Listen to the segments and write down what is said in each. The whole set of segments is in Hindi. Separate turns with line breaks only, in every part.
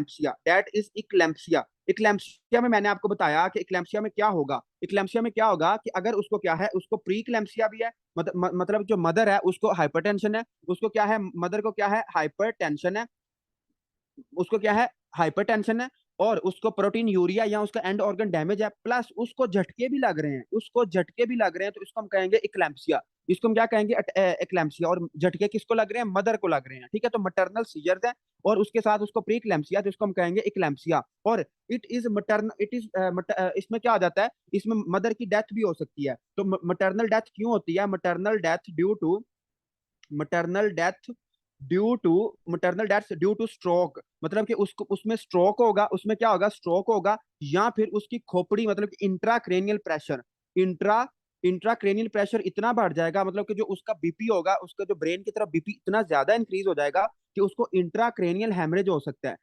इक्लैम्पसिया, दैट इज इक्लैम्पसिया। इक्लैम्पसिया में मैंने आपको बताया कि इक्लैम्पसिया में क्या होगा। इक्लैम्पसिया में क्या होगा कि अगर उसको क्या है, उसको प्री इक्लैम्पसिया भी है, मतलब जो मदर है उसको हाइपरटेंशन है, उसको क्या है, मदर को क्या है, हाइपरटेंशन है, उसको क्या है, हाइपरटेंशन है, और उसको प्रोटीन यूरिया या उसका एंड ऑर्गन डैमेज है, प्लस उसको झटके भी लग रहे हैं, उसको झटके भी लग रहे हैं, तो इसको हम कहेंगे इक्लैम्पसिया। इसको हम क्या कहेंगे, इक्लैम्पसिया। और झटके किसको लग रहे हैं, मदर को लग रहे हैं, ठीक है। तो मटरनल सीजर्स है और उसके साथ उसको प्री इक्लैम्पसिया, तो इसको हम कहेंगे इक्लैम्पसिया। और इसमें क्या आ जाता है, इसमें मदर की डेथ भी हो सकती है। तो मटरनल डेथ क्यों होती है, maternal death maternal death due two stroke, मतलब कि उसको उसमें स्ट्रोक होगा, उसमें क्या होगा, स्ट्रोक होगा, या फिर उसकी खोपड़ी मतलब कि इंट्रा इंट्राक्रेनियल प्रेशर इतना बढ़ जाएगा, मतलब कि जो उसका बीपी होगा, उसका जो ब्रेन की तरफ बीपी इतना ज्यादा इंक्रीज हो जाएगा कि उसको इंट्राक्रेनियल हेमरेज हो सकता है।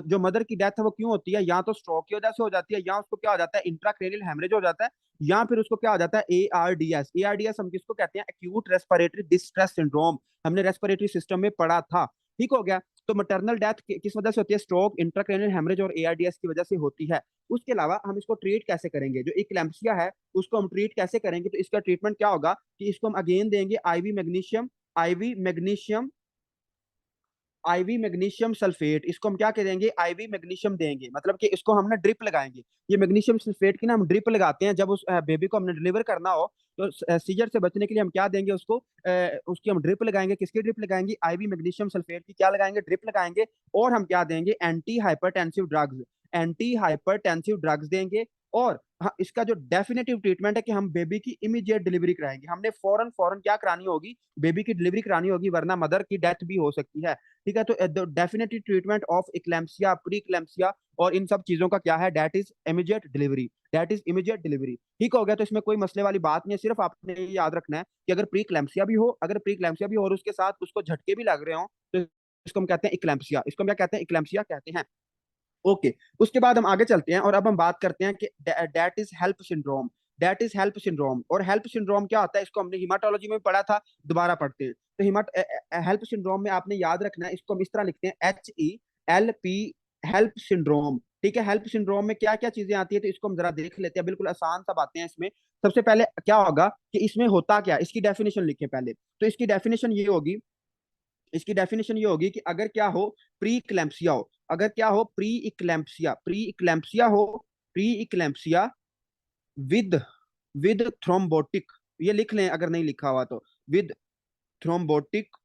जो मदर की डेथ है वो क्यों होती है, या तो स्ट्रोक की वजह से हो जाती है, या उसको क्या हो जाता है, इंट्राक्रेनियल हेमरेज हो जाता है, या फिर उसको क्या हो जाता है, एआरडीएस हम किसको कहते हैं, एक्यूट रेस्पिरेटरी डिस्ट्रेस सिंड्रोम, हमने रेस्पिरेटरी सिस्टम में पढ़ा था। ठीक हो गया। तो मटरनल डेथ किस वजह से होती है, स्ट्रोक, इंट्राक्रेनियल हेमरेज और एआरडीएस की वजह से होती है। उसके अलावा हम इसको ट्रीट कैसे करेंगे, जो इक्लैम्पसिया है उसको हम ट्रीट कैसे करेंगे, तो इसका ट्रीटमेंट क्या होगा कि इसको हम अगेन देंगे IV magnesium IV magnesium sulphate. इसको हम क्या करेंगे, आईवी मैग्नीशियम देंगे, मतलब कि इसको हम ना ड्रिप लगाएंगे। ये मैग्नीशियम सल्फेट की ना हम ड्रिप लगाते हैं जब उस बेबी को हमने डिलीवर करना हो, तो सीजर से बचने के लिए हम क्या देंगे उसको, उसकी हम ड्रिप लगाएंगे। किसकी ड्रिप लगाएंगे, आईवी मैग्नीशियम सल्फेट की क्या लगाएंगे, ड्रिप लगाएंगे। और हम क्या देंगे, एंटी हाइपरटेंसिव ड्रग्स देंगे। और हाँ, इसका जो डेफिनेटिव ट्रीटमेंट है कि हम बेबी की इमीडिएट डिलीवरी कराएंगे, हमने फौरन फौरन क्या करानी होगी, बेबी की डिलीवरी करानी होगी, वरना मदर की डेथ भी हो सकती है। ठीक है। तो डेफिनेटली ट्रीटमेंट ऑफ इक्लैम्पसिया, प्री इक्लैम्पसिया और इन सब चीजों का क्या है, दैट इज इमीडिएट डिलीवरी। ठीक हो गया। तो इसमें कोई मसले वाली बात नहीं है, सिर्फ आपने ये याद रखना है कि अगर प्री इक्लैम्पसिया भी हो और उसके साथ उसको झटके भी लग रहे हो, तो इसको हम कहते हैं इक्लैम्पसिया। इसको हम क्या कहते हैं, इक्लैम्पसिया कहते हैं। ओके। उसके बाद हम आगे चलते हैं और अब हम बात करते हैं कि दैट इज हेल्प सिंड्रोम। और हेल्प सिंड्रोम क्या होता है, इसको हमने हिमाटोलॉजी में पढ़ा था, दोबारा पढ़ते हैं। तो हेल्प सिंड्रोम में आपने याद रखना है, इसको हम इस तरह लिखते हैं, HELP, हेल्प सिंड्रोम। ठीक है। हेल्प सिंड्रोम में क्या क्या चीजें आती है, तो इसको हम जरा देख लेते हैं, बिल्कुल आसान सा बातें हैं इसमें। सबसे पहले क्या होगा कि इसमें होता क्या, इसकी डेफिनेशन लिखे पहले। तो इसकी डेफिनेशन ये होगी कि अगर क्या हो, प्री इक्लैम्पसिया हो, अगर क्या हो, प्री इक्लैम्पसिया विद थ्रोम्बोटिक, ये लिख लें अगर नहीं लिखा हुआ तो, with thrombotic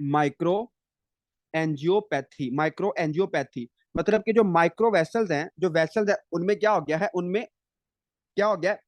micro micro angiopathy, मतलब कि जो माइक्रो वेसल्स हैं, जो वेसल्स है उनमें क्या हो गया है, उनमें क्या हो गया है,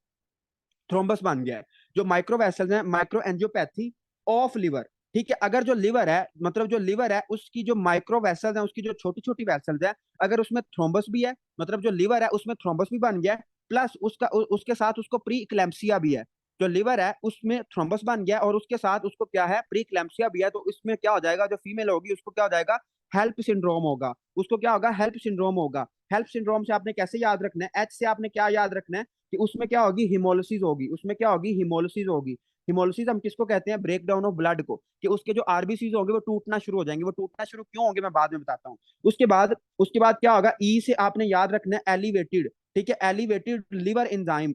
थ्रोम्बस बन गया है। जो माइक्रो वेसल्स हैं, माइक्रो एंजियोपैथी ऑफ लिवर। ठीक है। अगर जो लिवर है, मतलब जो लिवर है उसकी जो माइक्रो वेसल्स हैं, उसकी जो छोटी छोटी वेसल्स हैं, अगर उसमें थ्रोम्बस भी है, मतलब जो लिवर है उसमें थ्रोम्बस भी बन गया है, प्लस उसके साथ उसको प्री इक्लैम्पसिया भी है। जो लिवर है उसमें थ्रोम्बस बन गया और उसके साथ उसको क्या है, प्री इक्लैम्पसिया भी है, तो इसमें क्या हो जाएगा, जो फीमेल होगी उसको क्या हो जाएगा, हेल्प सिंड्रोम होगा। उसको क्या होगा, हेल्प सिंड्रोम होगा। हेल्प सिंड्रोम से आपने कैसे याद रखना है, एच से आपने क्या याद रखना है कि उसमें क्या होगी, हिमोलिसिस होगी। हिमोलिसिस हम किसको कहते हैं, ब्रेक डाउन ऑफ ब्लड को, कि उसके जो आरबीसीज होंगे वो टूटना शुरू हो जाएंगे। वो टूटना शुरू क्यों होंगे मैं बाद में बताता हूँ। उसके बाद क्या होगा, ई से आपने याद रखना है एलिवेटेड। ठीक है। एलिवेटेड लिवर एंजाइम,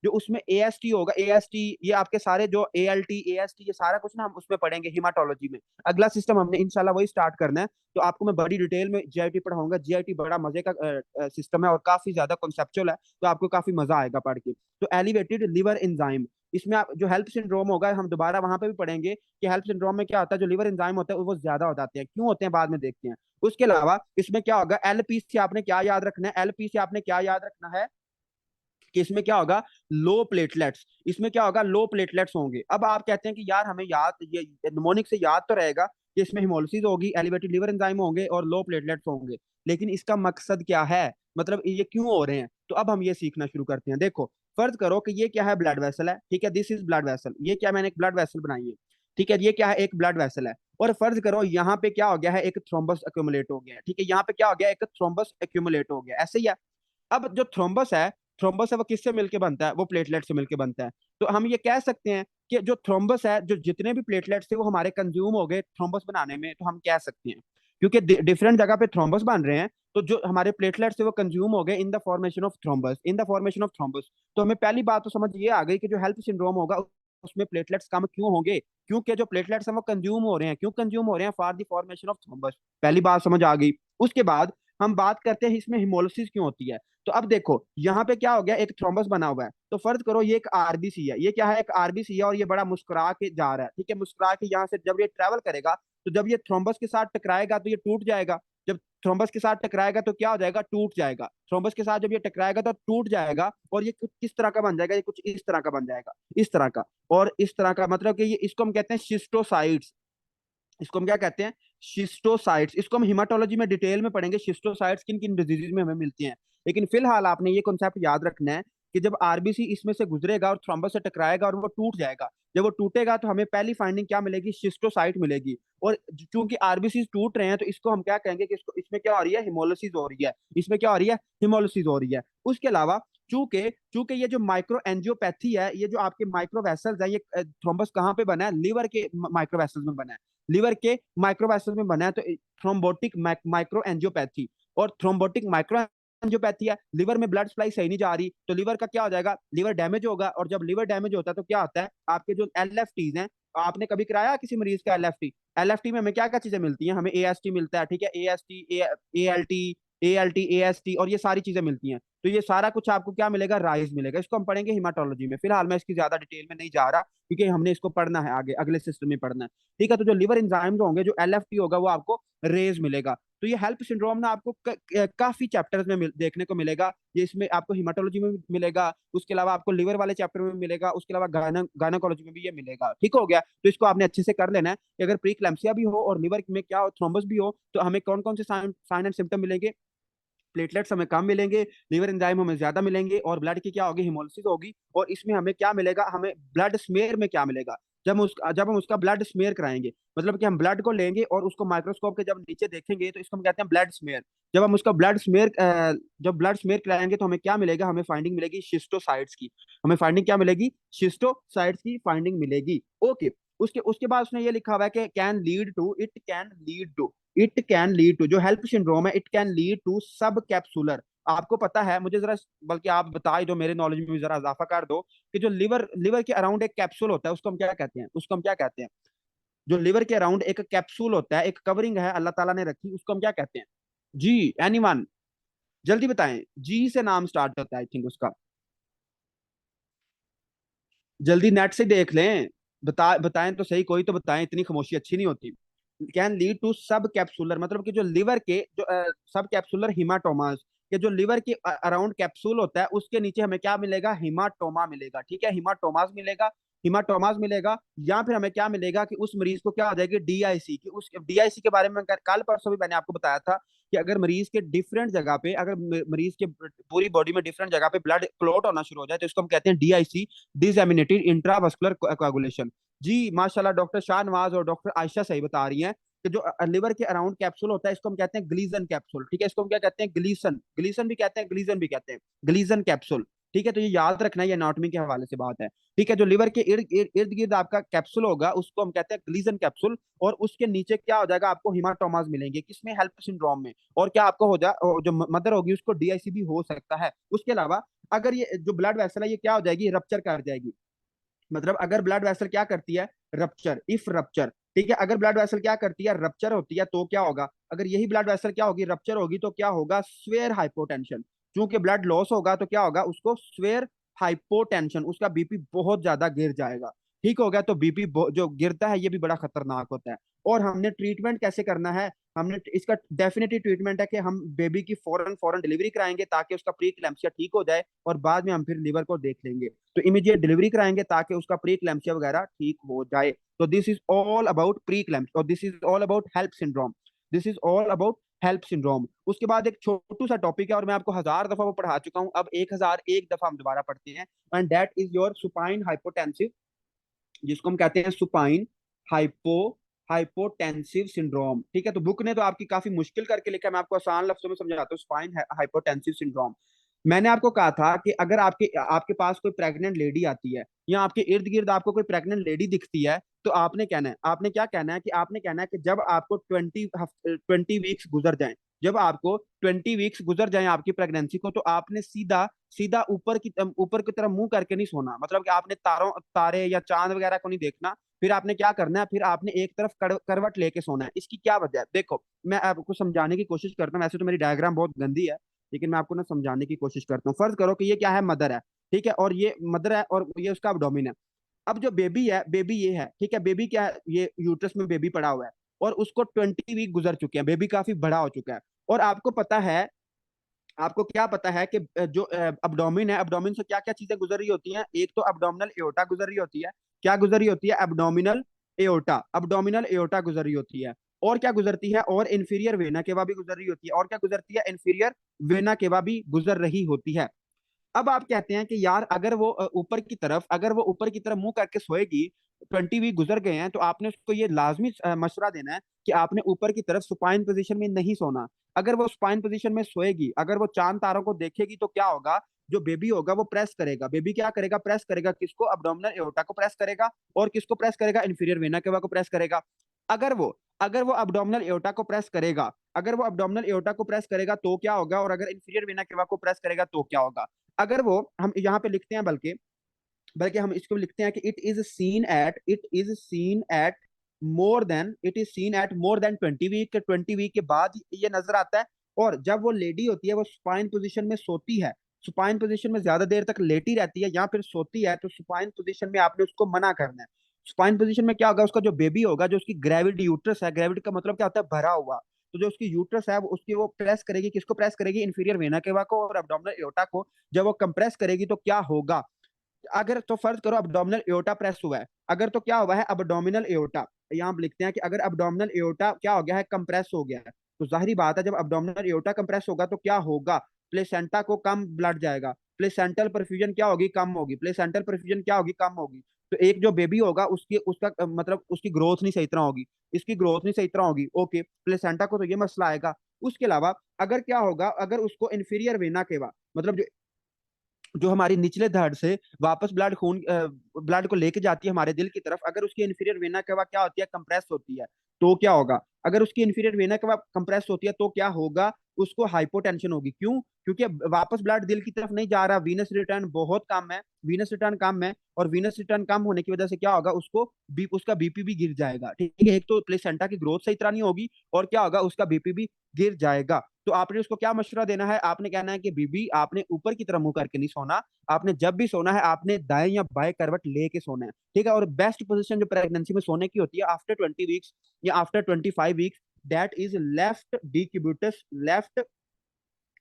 जो उसमें एएसटी होगा, एएसटी, ये आपके सारे जो एएलटी एएसटी, ये सारा कुछ ना हम उसमें पढ़ेंगे हिमाटोलॉजी में। अगला सिस्टम हमने इंशाल्लाह वही स्टार्ट करना है। तो आपको मैं बड़ी डिटेल में जीआईटी पढ़ाऊंगा। जीआईटी बड़ा मजे का सिस्टम है और काफी ज्यादा कॉन्सेप्चुअल है, तो आपको काफी मजा आएगा पढ़ के। तो एलिवेटेड लिवर एंजाइम, इसमें आप जो हेल्प सिंड्रोम होगा हम दोबारा वहां पे भी पढ़ेंगे कि हेल्प सिंड्रोम में क्या होता है, जो लिवर एंजाइम होता है वो ज्यादा हो जाते हैं, क्यों होते हैं बाद में देखते हैं। उसके अलावा इसमें क्या होगा, एलपी से आपने क्या याद रखना है, एलपी से आपने क्या याद रखना है कि इसमें क्या होगा, लो प्लेटलेट्स। इसमें क्या होगा, लो प्लेटलेट्स होंगे। अब आप कहते हैं कि यार हमें याद, ये निमोनिक से याद तो रहेगा कि इसमें हिमोलिसिस होगी, एलिवेटेड लिवर एंजाइम होंगे और लो प्लेटलेट्स होंगे, लेकिन इसका मकसद क्या है, मतलब ये क्यों हो रहे हैं। तो अब हम ये सीखना शुरू करते हैं। देखो, फर्ज करो कि ये क्या है, ब्लड वेसल है। ठीक है। दिस इज ब्लड वेसल, ये क्या, मैंने एक ब्लड वेसल बनाई है। ठीक है। ये क्या है, एक ब्लड वेसल है। और फर्ज करो यहाँ पे क्या हो गया है, एक थ्रोम्बस एक्यूमुलेट हो गया है। ठीक है। यहाँ पे क्या हो गया, एक थ्रोम्बस एक्यूमुलेट हो गया, ऐसे ही है। अब जो थ्रोम्बस है वो किससे मिलके बनता है, वो प्लेटलेट से मिलके बनता है। तो हम ये कह सकते हैं कि जो थ्रोम्बस है, जो जितने भी प्लेटलेट्स थे वो हमारे कंज्यूम हो गए थ्रोम्बस बनाने में, तो हम कह सकते हैं। क्योंकि डिफरेंट जगह पे थ्रोम्बस बन रहे हैं, तो जो हमारे प्लेटलेट्स है वो कंज्यूम हो गए in the formation of thrombus, in the formation of thrombus. तो हमें पहली बात तो समझ ये आ गई कि जो हेल्प सिंड्रोम होगा उसमें प्लेटलेट्स कम क्यों होंगे, क्योंकि जो प्लेटलेट्स हैं वो कंज्यूम हो रहे हैं। क्यों कंज्यूम हो रहे हैं? For the formation of thrombus. पहली बात समझ आ गई। उसके बाद हम बात करते हैं इसमें हिमोलिसिस क्यों होती है। तो अब देखो यहाँ पे क्या हो गया, एक थ्रोम्बस बना हुआ है, तो फर्ज करो ये एक आरबीसी है, ये क्या है, एक आरबीसी है, और ये बड़ा मुस्कुरा के जा रहा है, ठीक है, मुस्कुरा के यहाँ से जब ये ट्रेवल करेगा, तो जब ये थ्रोम्बस के साथ टकराएगा तो ये टूट जाएगा। जब थ्रोम्बस के साथ टकराएगा तो क्या हो जाएगा, टूट जाएगा। थ्रोम्बस के साथ जब ये टकराएगा तो टूट जाएगा, और ये कुछ किस तरह का बन जाएगा, ये कुछ इस तरह का बन जाएगा, इस तरह का। और इस तरह का मतलब कि ये, इसको हम कहते हैं शिस्टोसाइट्स। इसको हम क्या कहते हैं, शिस्टोसाइट्स। इसको हम हिमाटोलॉजी में डिटेल में पढ़ेंगे, शिस्टोसाइट्स किन किन डिजीज में हमें मिलती हैं। लेकिन फिलहाल आपने ये कॉन्सेप्ट याद रखना है कि जब आरबीसी इसमें से गुजरेगा और थ्रोम्बस से टकराएगा और वो टूट जाएगा, जब वो टूटेगा तो हमें पहली फाइंडिंग क्या मिलेगी, शिस्टोसाइट मिलेगी। और चूंकि आरबीसी टूट रहे हैं तो इसको हम क्या कहेंगे कि इसको, इसमें क्या हो रही है, हिमोलिसिस हो रही है, इसमें क्या हो रही है, हिमोलिसिस हो रही है। उसके अलावा चूंकि चूंकि ये जो माइक्रो एंजियोपैथी है, ये जो आपके माइक्रो वेसल्स है, ये थ्रोम्बस कहाँ पे बना है, लीवर के माइक्रो वेसल्स में बना है, लीवर के माइक्रोवेसल में बना है। तो थ्रोम्बोटिक माइक्रो एंजियोपैथी, और थ्रोम्बोटिक माइक्रो एंजियोपैथी है, लीवर में ब्लड सप्लाई सही नहीं जा रही, तो लीवर का क्या हो जाएगा, लीवर डैमेज होगा। और जब लीवर डैमेज होता है तो क्या होता है, आपके जो एल एफ टीज हैं, आपने कभी कराया किसी मरीज का L F T, L F T में हमें क्या क्या चीजें मिलती हैं, हमें ए एस टी मिलता है, ठीक है, A S T, A L T, A L T, A S T, और ये सारी चीजें मिलती हैं। तो ये सारा कुछ आपको क्या मिलेगा, राइज मिलेगा। इसको हम पढ़ेंगे हिमाटोलॉजी में, फिलहाल मैं इसकी ज्यादा डिटेल में नहीं जा रहा, क्योंकि हमने इसको पढ़ना है आगे, अगले सिस्टम में पढ़ना है। ठीक है, तो जो लिवर एंजाइम जो होंगे, जो एल एफ टी होगा, वो आपको रेज मिलेगा। तो ये हेल्प सिंड्रोम ना आपको काफी चैप्टर्स में देखने को मिलेगा। ये इसमें आपको हिमाटोलॉजी में भी मिलेगा, उसके अलावा आपको लिवर वाले चैप्टर में मिलेगा, उसके अलावा गायनाकोलॉजी में भी ये मिलेगा। ठीक हो गया, तो इसको आपने अच्छे से कर लेना है कि अगर प्रीक्लैम्सिया भी हो और लिवर में क्या हो, थ्रोम्बस भी हो, तो हमें कौन कौन से साइन एंड सिम्टम मिलेंगे, प्लेटलेट्स हमें कम मिलेंगे, लिवर एंजाइम हमें ज्यादा मिलेंगे, और ब्लड की क्या होगी, हिमोलिसिस होगी। और इसमें हमें क्या मिलेगा, हमें ब्लड स्मेयर में क्या मिलेगा, जब हम उसका ब्लड स्मेयर कराएंगे, मतलब कि हम ब्लड को लेंगे और उसको माइक्रोस्कोप के जब नीचे देखेंगे तो इसको हम कहते हैं ब्लड स्मेयर। जब हम उसका ब्लड स्मेयर जब ब्लड स्मेयर कराएंगे तो हमें क्या मिलेगा, हमें फाइंडिंग मिलेगी शिस्टोसाइट्स की। हमें फाइंडिंग क्या मिलेगी, शिस्टोसाइट्स की फाइंडिंग मिलेगी। ओके। उसके उसके बाद उसने ये लिखा हुआ है कि can lead to, it can lead to, it can lead to, जो हेल्प सिंड्रोम है, it can lead to subcapsular. आपको पता है, मुझे जरा, बल्कि आप बता ही दो, मेरे नॉलेज में भी जरा इजाफा कर दो, कि जो लिवर के अराउंड एक कैप्सूल होता है, उसको हम क्या कहते हैं, उसको हम क्या कहते हैं, जो लिवर के अराउंड एक कैप्सूल होता है, एक कवरिंग है अल्लाह ताला ने रखी, उसको हम क्या कहते हैं। जी, एनीवन, जल्दी बताएं, जी से नाम स्टार्ट होता है आई थिंक उसका, जल्दी नेट से देख लें, बताएं तो सही, कोई तो बताएं, इतनी खामोशी अच्छी नहीं होती। कैन लीड टू सब कैप्सुलर, मतलब कि जो लिवर के जो सब कैप्सुलर हिमाटोमास, के जो लिवर के अराउंड कैप्सूल होता है, उसके नीचे हमें क्या मिलेगा, हिमाटोमा मिलेगा। ठीक है, हिमाटोमास मिलेगा, हिमाटोमास मिलेगा। या फिर हमें क्या मिलेगा कि उस मरीज को क्या हो जाएगी, डीआईसी की। उस डीआईसी के बारे में कल परसों भी मैंने आपको बताया था कि अगर मरीज के डिफरेंट जगह पे, अगर मरीज के पूरी बॉडी में डिफरेंट जगह पे ब्लड क्लॉट होना शुरू हो जाए, तो इसको हम कहते हैं डीआईसी, डिसएमिनेटेड इंट्रावस्कुलर कोagulation। जी माशाल्लाह, डॉक्टर शाहनवाज और डॉक्टर आयशा सही बता रही हैं कि जो लिवर के अराउंड कैप्सूल होता है, इसको हम कहते हैं ग्लीजन कैप्सूल। ठीक है, इसको हम क्या कहते हैं, ग्लीसन, ग्लीसन भी कहते हैं, ग्लीजन भी कहते हैं, ग्लीजन कैप्सूल। ठीक है, तो ये याद रखना है, ये एनाटॉमी के हवाले से बात है। ठीक है, जो लिवर के इर्द इर्द गिर्द आपका कैप्सूल होगा, उसको हम कहते हैं ग्लीजन कैप्सूल। और उसके नीचे क्या हो जाएगा, आपको हिमाटोमास मिलेंगे, किसमें, हेल्प सिंड्रोम में। और क्या आपको हो जाए, जो मदर होगी उसको डीआईसी भी हो सकता है। उसके अलावा अगर ये जो ब्लड वेसल है, ये क्या हो जाएगी, रप्चर कर जाएगी। मतलब अगर ब्लड वेसल क्या करती है, रप्चर, इफ रप्चर। ठीक है, अगर ब्लड वेसल क्या करती है, रप्चर होती है, तो क्या होगा, अगर यही ब्लड वेसल क्या होगी, रप्चर होगी, तो क्या होगा, स्वेयर हाइपोटेंशन। क्योंकि ब्लड लॉस होगा तो क्या होगा, उसको स्वेयर हाइपोटेंशन, उसका बीपी बहुत ज्यादा गिर जाएगा। ठीक हो गया, तो बीपी जो गिरता है ये भी बड़ा खतरनाक होता है। और हमने ट्रीटमेंट कैसे करना है, हमने इसका डेफिनेटली ट्रीटमेंट है कि हम बेबी की फौरन फौरन डिलीवरी कराएंगे, ताकि उसका प्री क्लैम्सिया ठीक हो जाए, और बाद में हम फिर लिवर को देख लेंगे। तो इमीडिएट डिलीवरी कराएंगे ताकि उसका प्री क्लैम्सिया वगैरह ठीक हो जाए। तो this is all about pre eclampsia, और this is all about HELLP syndrome, this is all about HELLP syndrome. उसके बाद एक छोटू सा टॉपिक है, और मैं आपको 1000 दफा वो पढ़ा चुका हूं, अब 1001 दफा हम दोबारा पढ़ते हैं। And that is your supine hypotensive, जिसको हम कहते हैं सुपाइन हाइपो हाइपोटेंसिव सिंड्रोम। ठीक है, तो बुक ने तो आपकी काफी मुश्किल करके लिखा है, मैं आपको आसान लफ्जों में समझाता हूँ, स्पाइन हाइपोटेंसिव सिंड्रोम। मैंने आपको कहा था कि अगर आपके आपके पास कोई प्रेग्नेंट लेडी आती है या आपके इर्द गिर्द आपको कोई प्रेग्नेंट लेडी दिखती है, तो आपने कहना है, आपने क्या कहना है कि आपने कहना है कि जब आपको 20 वीक्स गुजर जाएं, जब आपको 20 वीक्स गुजर जाएं आपकी प्रेगनेंसी को, तो आपने सीधा सीधा ऊपर की तरफ मुंह करके नहीं सोना। मतलब कि आपने तारे या चांद वगैरह को नहीं देखना। फिर आपने क्या करना है, फिर आपने एक तरफ करवट लेके सोना है। इसकी क्या वजह है, देखो मैं आपको समझाने की कोशिश करता हूँ। वैसे तो मेरी डायग्राम बहुत गंदी है, लेकिन मैं आपको ना समझाने की कोशिश करता हूँ। फर्ज करो कि ये क्या है, मदर है, ठीक है, और ये मदर है और ये उसका abdomen है। अब जो बेबी है, बेबी ये है, ठीक है, बेबी क्या है, ये यूट्रस में बेबी पड़ा हुआ है और उसको 20 वीक गुजर चुके हैं, बेबी काफी बड़ा हो चुका है। और आपको पता है, आपको क्या पता है कि जो अब्डोमिन है, अब्डोमिन से क्या क्या चीजें गुजर रही होती हैं। एक तो अब्डोमिनल एओर्टा गुजर रही होती है। क्या गुजर रही होती है, अब्डोमिनल एओर्टा, अब्डोमिनल एओर्टा गुजर रही होती है। और क्या गुजरती है, और इंफीरियर वेना केवा भी गुजर रही होती है। और क्या गुजरती है, इंफीरियर वेना केवा भी गुजर रही होती है। अब आप कहते हैं कि यार अगर वो ऊपर की तरफ, अगर वो ऊपर की तरफ मुंह करके सोएगी, 20 वीक गुजर गए हैं, तो आपने उसको ये लाजमी मशवरा देना है कि आपने ऊपर की तरफ सुपाइन पोजीशन में नहीं सोना। अगर वो सुपाइन पोजीशन में सोएगी, अगर वो चांद तारों को देखेगी, तो क्या होगा, जो बेबी होगा वो प्रेस करेगा। बेबी क्या करेगा, प्रेस करेगा किसको, अब्डोमिनल एओर्टा को प्रेस करेगा। और किसको प्रेस करेगा, इंफीरियर वेना केवा को प्रेस करेगा। अगर वो अगर वो अब्डोमिनल एओर्टा को प्रेस करेगा, अगर वो अब्डोमिनल एओर्टा को प्रेस करेगा तो क्या होगा, और अगर इंफीरियर वेना केवा को प्रेस करेगा तो क्या होगा। अगर वो, हम यहाँ पे लिखते हैं, बल्कि बल्कि हम इसको लिखते हैं कि it is seen at more than 20 week के, 20 वीक के बाद ये नजर आता है। और जब वो लेडी होती है, वो सुपाइन पोजीशन में सोती है, सुपाइन पोजीशन में ज्यादा देर तक लेटी रहती है या फिर सोती है, तो सुपाइन पोजीशन में आपने उसको मना करना है। सुपाइन पोजीशन में क्या होगा, उसका जो बेबी होगा, जो उसकी ग्रेविड यूट्रस है, ग्रेविड का मतलब क्या होता है, भरा हुआ, तो जो उसकी यूट्रस है वो उसकी वो प्रेस करेगी, किसको प्रेस करेगी, इंफीरियर वेना केवा को और एब्डोमिनल एओर्टा को। जब वो कंप्रेस करेगी तो क्या होगा, अगर तो फर्ज करो अब्डोमिनल एओर्टा प्रेस हुआ है, अगर तो क्या हुआ है, अब्डोमिनल एओर्टा, यहाँ आप लिखते हैं कि अगर अब्डोमिनल एओर्टा क्या हो गया है, कंप्रेस हो गया है, तो जाहिर बात है जब अब्डोमिनल एओर्टा कंप्रेस होगा तो क्या होगा, प्लेसेंटा को कम ब्लड जाएगा, प्लेसेंटल परफ्यूजन क्या होगी, कम होगी, प्लेसेंटल परफ्यूजन क्या होगी, कम होगी। तो एक जो बेबी होगा उसकी उसका मतलब उसकी ग्रोथ नहीं सही तरह होगी, इसकी ग्रोथ नहीं सही तरह होगी, ओके, प्लेसेंटा को तो ये मसला आएगा। उसके अलावा अगर क्या होगा, अगर उसको इंफीरियर वेना केवा, मतलब जो जो हमारी निचले धड़ से वापस ब्लड को लेके जाती है हमारे दिल की तरफ, अगर उसकी इन्फीरियर वेना केवा क्या होती है, कंप्रेस होती है, तो क्या होगा, अगर उसकी इन्फीरियर वेना केवा कंप्रेस होती है तो क्या होगा, उसको हाइपोटेंशन होगी। क्यों, क्योंकि वापस ब्लड दिल की तरफ नहीं जा रहा, वीनस रिटर्न बहुत कम है, वीनस रिटर्न कम है, और वीनस रिटर्न कम होने की वजह से क्या होगा, उसका बीपी भी गिर जाएगा, ठीक है। एक तो प्लेसेंटा की ग्रोथ सही तरह नहीं होगी, और क्या होगा, उसका बीपी भी गिर जाएगा। तो आपने उसको क्या मशवरा देना है, आपने कहना है कि बीबी आपने ऊपर की तरफ मुंह करके नहीं सोना, आपने जब भी सोना है आपने दाएं या बाएं करवट लेके सोना है, ठीक है। और बेस्ट पोजीशन जो प्रेगनेंसी में सोने की होती है आफ्टर 20 वीक्स या after 25 weeks, that is left decubitus, left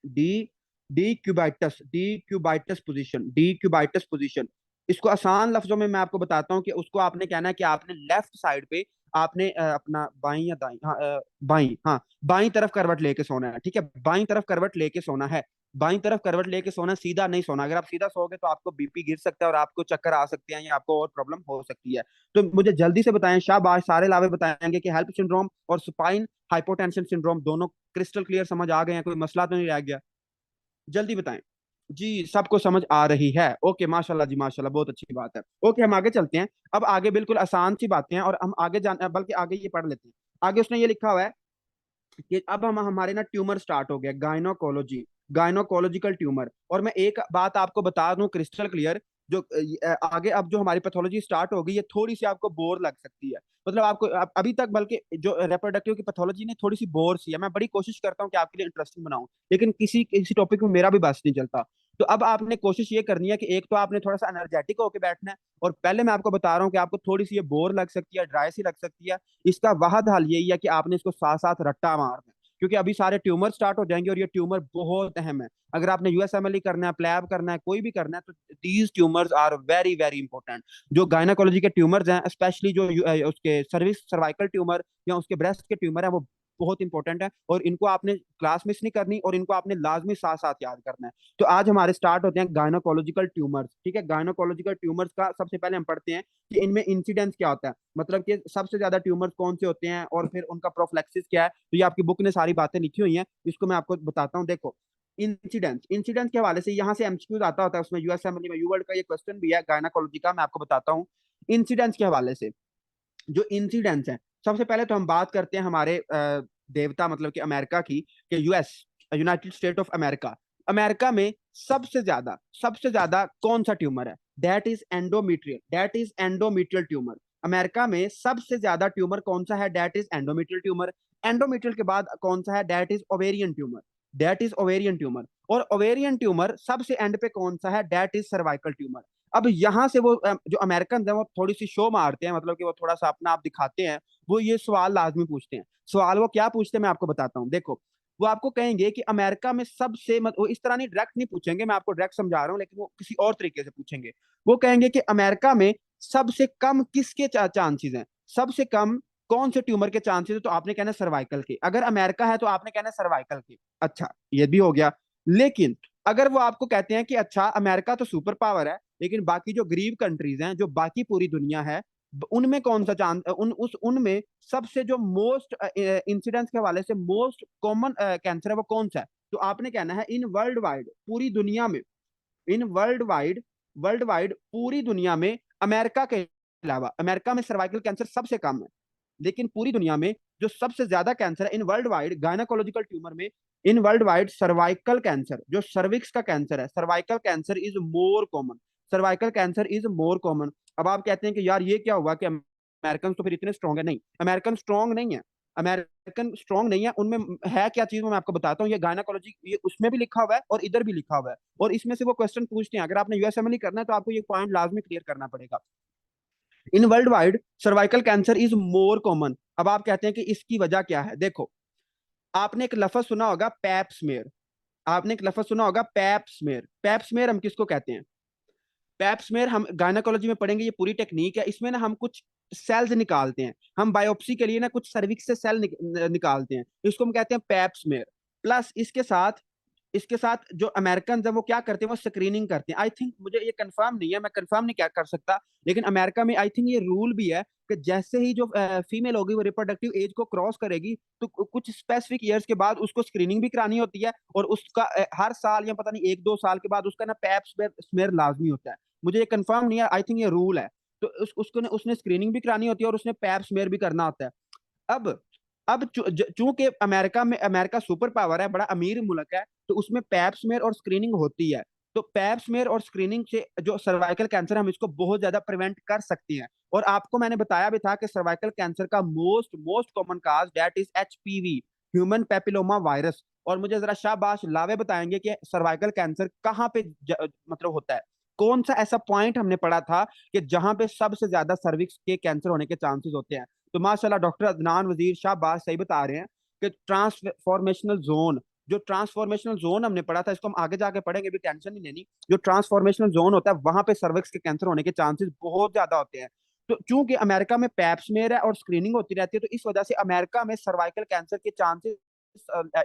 de decubitus position, decubitus position. इसको आसान लफ्जों में मैं आपको बताता हूँ कि उसको आपने कहना है कि आपने लेफ्ट साइड पे आपने अपना बाई या दाई, हाँ बाई, हाँ बाई तरफ करवट लेके सोना है, ठीक है, बाई तरफ करवट लेके सोना है, बाई तरफ करवट लेके सोना, सीधा नहीं सोना। अगर आप सीधा सोओगे तो आपको बीपी गिर सकता है और आपको चक्कर आ सकते हैं या आपको और प्रॉब्लम हो सकती है। तो मुझे जल्दी से बताएं, शाबाश, सारे लावे बताएंगे कि हेल्प सिंड्रोम और सुपाइन हाइपोटेंशन सिंड्रोम दोनों क्रिस्टल क्लियर समझ आ गए हैं, कोई मसला तो नहीं रह गया, जल्दी बताएं। जी, सबको समझ आ रही है, ओके, माशाल्लाह जी माशाल्लाह, बहुत अच्छी बात है। ओके, हम आगे चलते हैं। अब आगे बिल्कुल आसान सी बातें हैं और हम आगे जान, बल्कि आगे ये पढ़ लेते हैं। आगे उसने ये लिखा हुआ है कि अब हम हमारे ना ट्यूमर स्टार्ट हो गया, गायनोकोलॉजी, गायनोकोलॉजिकल ट्यूमर। और मैं एक बात आपको बता दूं क्रिस्टल क्लियर, जो आगे अब जो हमारी पैथोलॉजी स्टार्ट होगी, ये थोड़ी सी आपको बोर लग सकती है। मतलब आपको अभी तक, बल्कि जो रिप्रोडक्टिव की पैथोलॉजी ने थोड़ी सी बोर सी है, मैं बड़ी कोशिश करता हूँ कि आपके लिए इंटरेस्टिंग बनाऊं, लेकिन किसी किसी टॉपिक में मेरा भी बस नहीं चलता। तो अब आपने कोशिश ये करनी है कि एक तो आपने थोड़ा सा एनर्जेटिक होकर बैठना है, और पहले मैं आपको बता रहा हूँ कि आपको थोड़ी सी ये बोर लग सकती है, ड्राई सी लग सकती है। इसका वाहद हल यही है कि आपने इसको साथ साथ रट्टा मारना है, क्योंकि अभी सारे ट्यूमर स्टार्ट हो जाएंगे और ये ट्यूमर बहुत अहम है। अगर आपने यूएसएमएलई करना है, प्लैब करना है, कोई भी करना है, तो these tumours are very very important. जो गायनाकोलॉजी के ट्यूमर्स हैं, स्पेशली जो उसके सर्वाइकल ट्यूमर या उसके ब्रेस्ट के ट्यूमर है, वो बहुत इंपॉर्टेंट है, और इनको आपने क्लास मिस नहीं करनी, और इनको आपने लाजमी साथ साथ याद करना है। तो आज हमारे स्टार्ट होते हैं गायनाकोलॉजिकल ट्यूमर्स, ठीक है। गायनाकोलॉजिकल ट्यूमर्स का सबसे पहले हम पढ़ते हैं कि इनमें इंसिडेंस क्या होता है, मतलब कि सबसे ज्यादा ट्यूमर्स कौन से होते हैं और फिर उनका प्रोफिलैक्सिस क्या है। तो ये आपकी बुक ने सारी बातें लिखी हुई हैं, इसको मैं आपको बताता हूँ, देखो। इंसिडेंस, इंसिडेंस के हवाले से यहाँ से एमसीक्यूज आता होता है, उसमें यूएसएमएल में यूवर्ल्ड का ये क्वेश्चन भी है गायनाकोलॉजी का, मैं आपको बताता हूँ। इंसिडेंस के हवाले से जो इंसिडेंस है, सबसे पहले तो हम बात करते हैं हमारे देवता मतलब कि अमेरिका की, कि US, United state of America, America में सबसे ज्यादा कौन सा ट्यूमर है? That is endometrial, that is endometrial tumour. America में सबसे ज्यादा ट्यूमर कौन सा है? That is endometrial tumour. Endometrial के बाद कौन सा है? That is ovarian tumour, that is ovarian tumour. और ओवेरियन ट्यूमर सबसे एंड पे कौन सा है? That is cervical tumour. अब यहाँ से वो जो अमेरिकन है वो थोड़ी सी शो मारते हैं, मतलब कि वो थोड़ा सा अपना आप दिखाते हैं, वो ये सवाल लाजमी पूछते हैं। सवाल वो क्या पूछते हैं मैं आपको बताता हूँ। देखो, वो आपको कहेंगे कि अमेरिका में सबसे वो इस तरह नहीं डायरेक्ट नहीं पूछेंगे, मैं आपको डायरेक्ट समझा रहा हूँ, लेकिन वो किसी और तरीके से पूछेंगे। वो कहेंगे कि अमेरिका में सबसे कम किसके चांसेस हैं, सबसे कम कौन से ट्यूमर के चांसेस है? तो आपने कहना सर्वाइकल के। अगर अमेरिका है तो आपने कहना सर्वाइकल के। अच्छा, ये भी हो गया। लेकिन अगर वो आपको कहते हैं कि अच्छा अमेरिका तो सुपर पावर है, लेकिन बाकी जो गरीब कंट्रीज हैं, जो बाकी पूरी दुनिया है, उनमें कौन सा चांस उनमें सबसे जो मोस्ट इंसिडेंस के हवाले से मोस्ट कॉमन कैंसर है वो कौन सा है? तो आपने कहना है इन वर्ल्ड वाइड, पूरी दुनिया में, इन वर्ल्ड वाइड पूरी दुनिया में, अमेरिका के अलावा, अमेरिका में सर्वाइकल कैंसर सबसे कम है, लेकिन पूरी दुनिया में जो सबसे ज्यादा कैंसर है in world wide gynaecological tumour में, in world wide cervical cancer, जो सर्विक्स का कैंसर है, cervical cancer is more common, cervical cancer is more common. अब आप कहते हैं कि यार ये क्या हुआ कि अमेरिकन तो फिर इतने स्ट्रॉन्ग है? नहीं, अमेरिकन स्ट्रॉन्ग नहीं है, अमेरिकन स्ट्रॉन्ग नहीं है। उनमें है क्या चीज, मैं आपको बताता हूँ। ये गायनाकोलॉजी, ये उसमें भी लिखा हुआ है और इधर भी लिखा हुआ है, और इसमें से वो क्वेश्चन पूछते हैं। अगर आपने यूएसएमएल करना है तो आपको ये पॉइंट लाजमी क्लियर करना पड़ेगा। इन world wide cervical cancer is more common. अब आप कहते हैं कि इसकी वजह क्या है? देखो, आपने एक लफ्ज सुना होगा पैप्समेयर, आपने एक लफ्ज सुना होगा पैप्समेयर। पैप्समेयर हम किसको कहते हैं? पैप्समेयर हम गायनाकोलॉजी में पढ़ेंगे, ये पूरी टेक्निक है। इसमें ना हम कुछ सेल्स निकालते हैं, हम बायोप्सी के लिए ना कुछ सर्विक्स से सेल निकालते हैं, इसको हम कहते हैं पैप्समेयर। प्लस इसके साथ जो अमेरिकन है वो क्या करते हैं? वो स्क्रीनिंग करते हैं। आई थिंक, मुझे ये कंफर्म नहीं है, मैं कंफर्म नहीं क्या कर सकता, लेकिन अमेरिका में आई थिंक ये रूल भी है कि जैसे ही जो फीमेल होगी वो रिप्रोडक्टिव एज को क्रॉस करेगी, तो कुछ स्पेसिफिक ईयर्स के बाद उसको स्क्रीनिंग भी करानी होती है, और उसका हर साल या पता नहीं 1-2 साल के बाद उसका ना पैप स्मेयर लाजमी होता है। मुझे ये कंफर्म नहीं है, आई थिंक ये रूल है। तो उसको उसने स्क्रीनिंग भी करानी होती है और उसने पैप स्मेयर भी करना होता है। अब अब चूंकि अमेरिका में, अमेरिका सुपर पावर है, बड़ा अमीर मुल्क है, तो उसमें पैप स्मेयर और स्क्रीनिंग होती है। तो पैप स्मेयर और स्क्रीनिंग से जो सर्वाइकल कैंसर, हम इसको बहुत ज्यादा प्रिवेंट कर सकते हैं। और आपको मैंने बताया भी था कि सर्वाइकल कैंसर का most most common cause that is HPV, human papilloma virus. और मुझे जरा शाबाश लावे बताएंगे कि सर्वाइकल कैंसर कहाँ पे मतलब होता है? कौन सा ऐसा पॉइंट हमने पढ़ा था कि जहां पे सबसे ज्यादा सर्विक्स के कैंसर होने के चांसेस होते हैं? तो माशाल्लाह डॉक्टर अदनान वजीर शाहबाज सही बता रहे हैं कि ट्रांसफॉर्मेशनल जोन, जो ट्रांसफॉर्मेशनल जोन हमने पढ़ा था, इसको हम आगे जाके पढ़ेंगे, भी टेंशन नहीं लेनी। जो ट्रांसफॉर्मेशनल जोन होता है वहां पे सर्विक्स के कैंसर होने के चांसेस बहुत ज्यादा होते हैं। तो चूंकि अमेरिका में पैप्समेयर है और स्क्रीनिंग होती रहती है, तो इस वजह से अमेरिका में सर्वाइकल कैंसर के चांसेस,